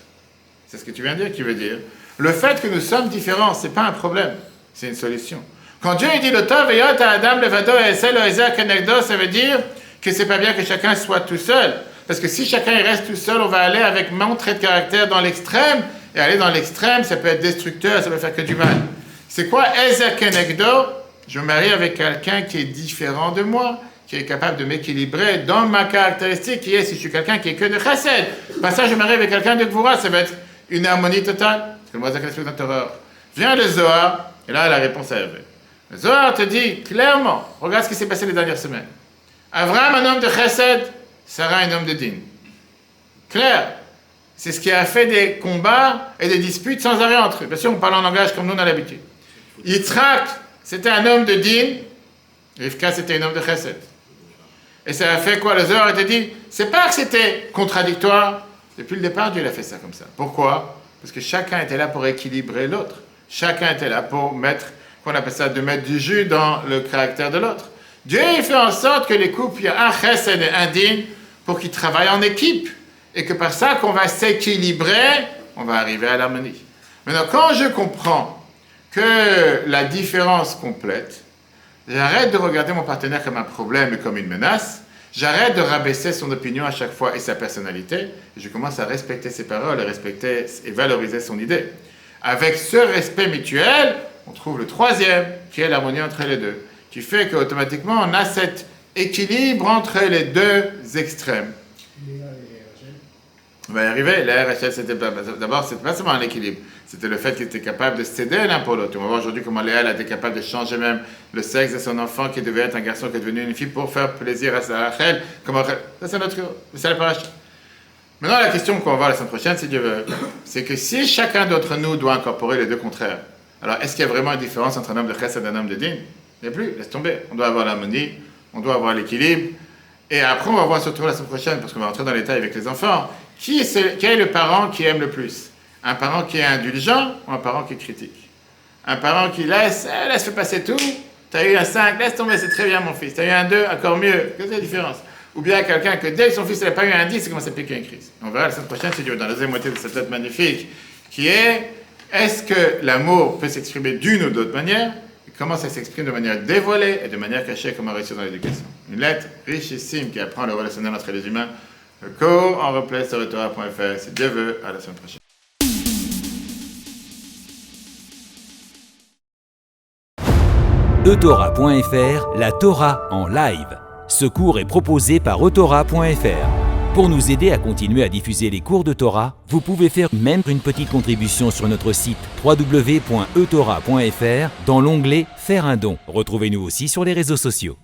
C'est ce que tu viens de dire qui veut dire. Le fait que nous sommes différents, ce n'est pas un problème, c'est une solution. Quand Dieu dit le Tov et Yot à Adam, Levado et Esel, Ezek, Kenegdo, ça veut dire que c'est pas bien que chacun soit tout seul. Parce que si chacun reste tout seul, on va aller avec mon trait de caractère dans l'extrême. Et aller dans l'extrême, ça peut être destructeur, ça peut faire que du mal. C'est quoi Ezek, Kenegdo? Je me marie avec quelqu'un qui est différent de moi, qui est capable de m'équilibrer dans ma caractéristique, qui est si je suis quelqu'un qui est que de chesed. Pas ça, je me marie avec quelqu'un de Gvura, ça va être une harmonie totale. C'est le Moazak explique dans Torah. Viens le Zohar, et là la réponse est arrivée. Le Zohar te dit clairement, regarde ce qui s'est passé les dernières semaines. Avraham, un homme de chesed, Sarah, un homme de din. Clair. C'est ce qui a fait des combats et des disputes sans arrêt entre eux. Bien sûr, on parle en langage comme nous on a l'habitude. Yitzhak, c'était un homme de din, Rivka, c'était un homme de chesed. Et ça a fait quoi? Le Zohar était dit, c'est pas que c'était contradictoire. Depuis le départ, Dieu l'a fait ça comme ça. Pourquoi? Parce que chacun était là pour équilibrer l'autre. Chacun était là pour mettre, qu'on appelle ça, de mettre du jus dans le caractère de l'autre. Dieu il fait en sorte que les couples, il y a un chesed et un din, pour qu'ils travaillent en équipe. Et que par ça, qu'on va s'équilibrer, on va arriver à l'harmonie. Maintenant, quand je comprends que la différence complète, j'arrête de regarder mon partenaire comme un problème et comme une menace, j'arrête de rabaisser son opinion à chaque fois et sa personnalité, et je commence à respecter ses paroles, et respecter et valoriser son idée. Avec ce respect mutuel, on trouve le troisième, qui est l'harmonie entre les deux, qui fait qu'automatiquement, on a cet équilibre entre les deux extrêmes. On va y arriver. La RHL, d'abord, c'était pas seulement un équilibre, c'était le fait qu'il était capable de céder l'un pour l'autre. On va voir aujourd'hui comment Léa a été capable de changer même le sexe de son enfant qui devait être un garçon qui est devenu une fille pour faire plaisir à sa Rachel. Ça, c'est notre c'est la paracha. Maintenant, la question qu'on va voir la semaine prochaine, si Dieu veut, c'est que si chacun d'entre nous doit incorporer les deux contraires, alors est-ce qu'il y a vraiment une différence entre un homme de chesed et un homme de din? Il n'y a plus, laisse tomber. On doit avoir l'harmonie, on doit avoir l'équilibre. Et après, on va voir surtout la semaine prochaine, parce qu'on va rentrer dans les détails avec les enfants, quel est le parent qui aime le plus? Un parent qui est indulgent ou un parent qui critique? Un parent qui laisse faire passer tout. Tu as eu un 5, laisse tomber, c'est très bien mon fils. Tu as eu un 2, encore mieux. Quelle est la différence? Ou bien quelqu'un que dès que son fils n'a pas eu un 10, il commence à piquer une crise. On verra la semaine prochaine, si Dieu veut, dans la deuxième moitié de cette lettre magnifique, qui est, est-ce que l'amour peut s'exprimer d'une ou d'autre manière? Et comment ça s'exprime de manière dévoilée et de manière cachée, comment réussir dans l'éducation? Une lettre richissime qui apprend le relationnel entre les humains. Le cours en replay sur etora.fr. Si Dieu veut, à la semaine prochaine. etora.fr, la Torah en live. Ce cours est proposé par etora.fr. Pour nous aider à continuer à diffuser les cours de Torah, vous pouvez faire même une petite contribution sur notre site www.etora.fr dans l'onglet Faire un don. Retrouvez-nous aussi sur les réseaux sociaux.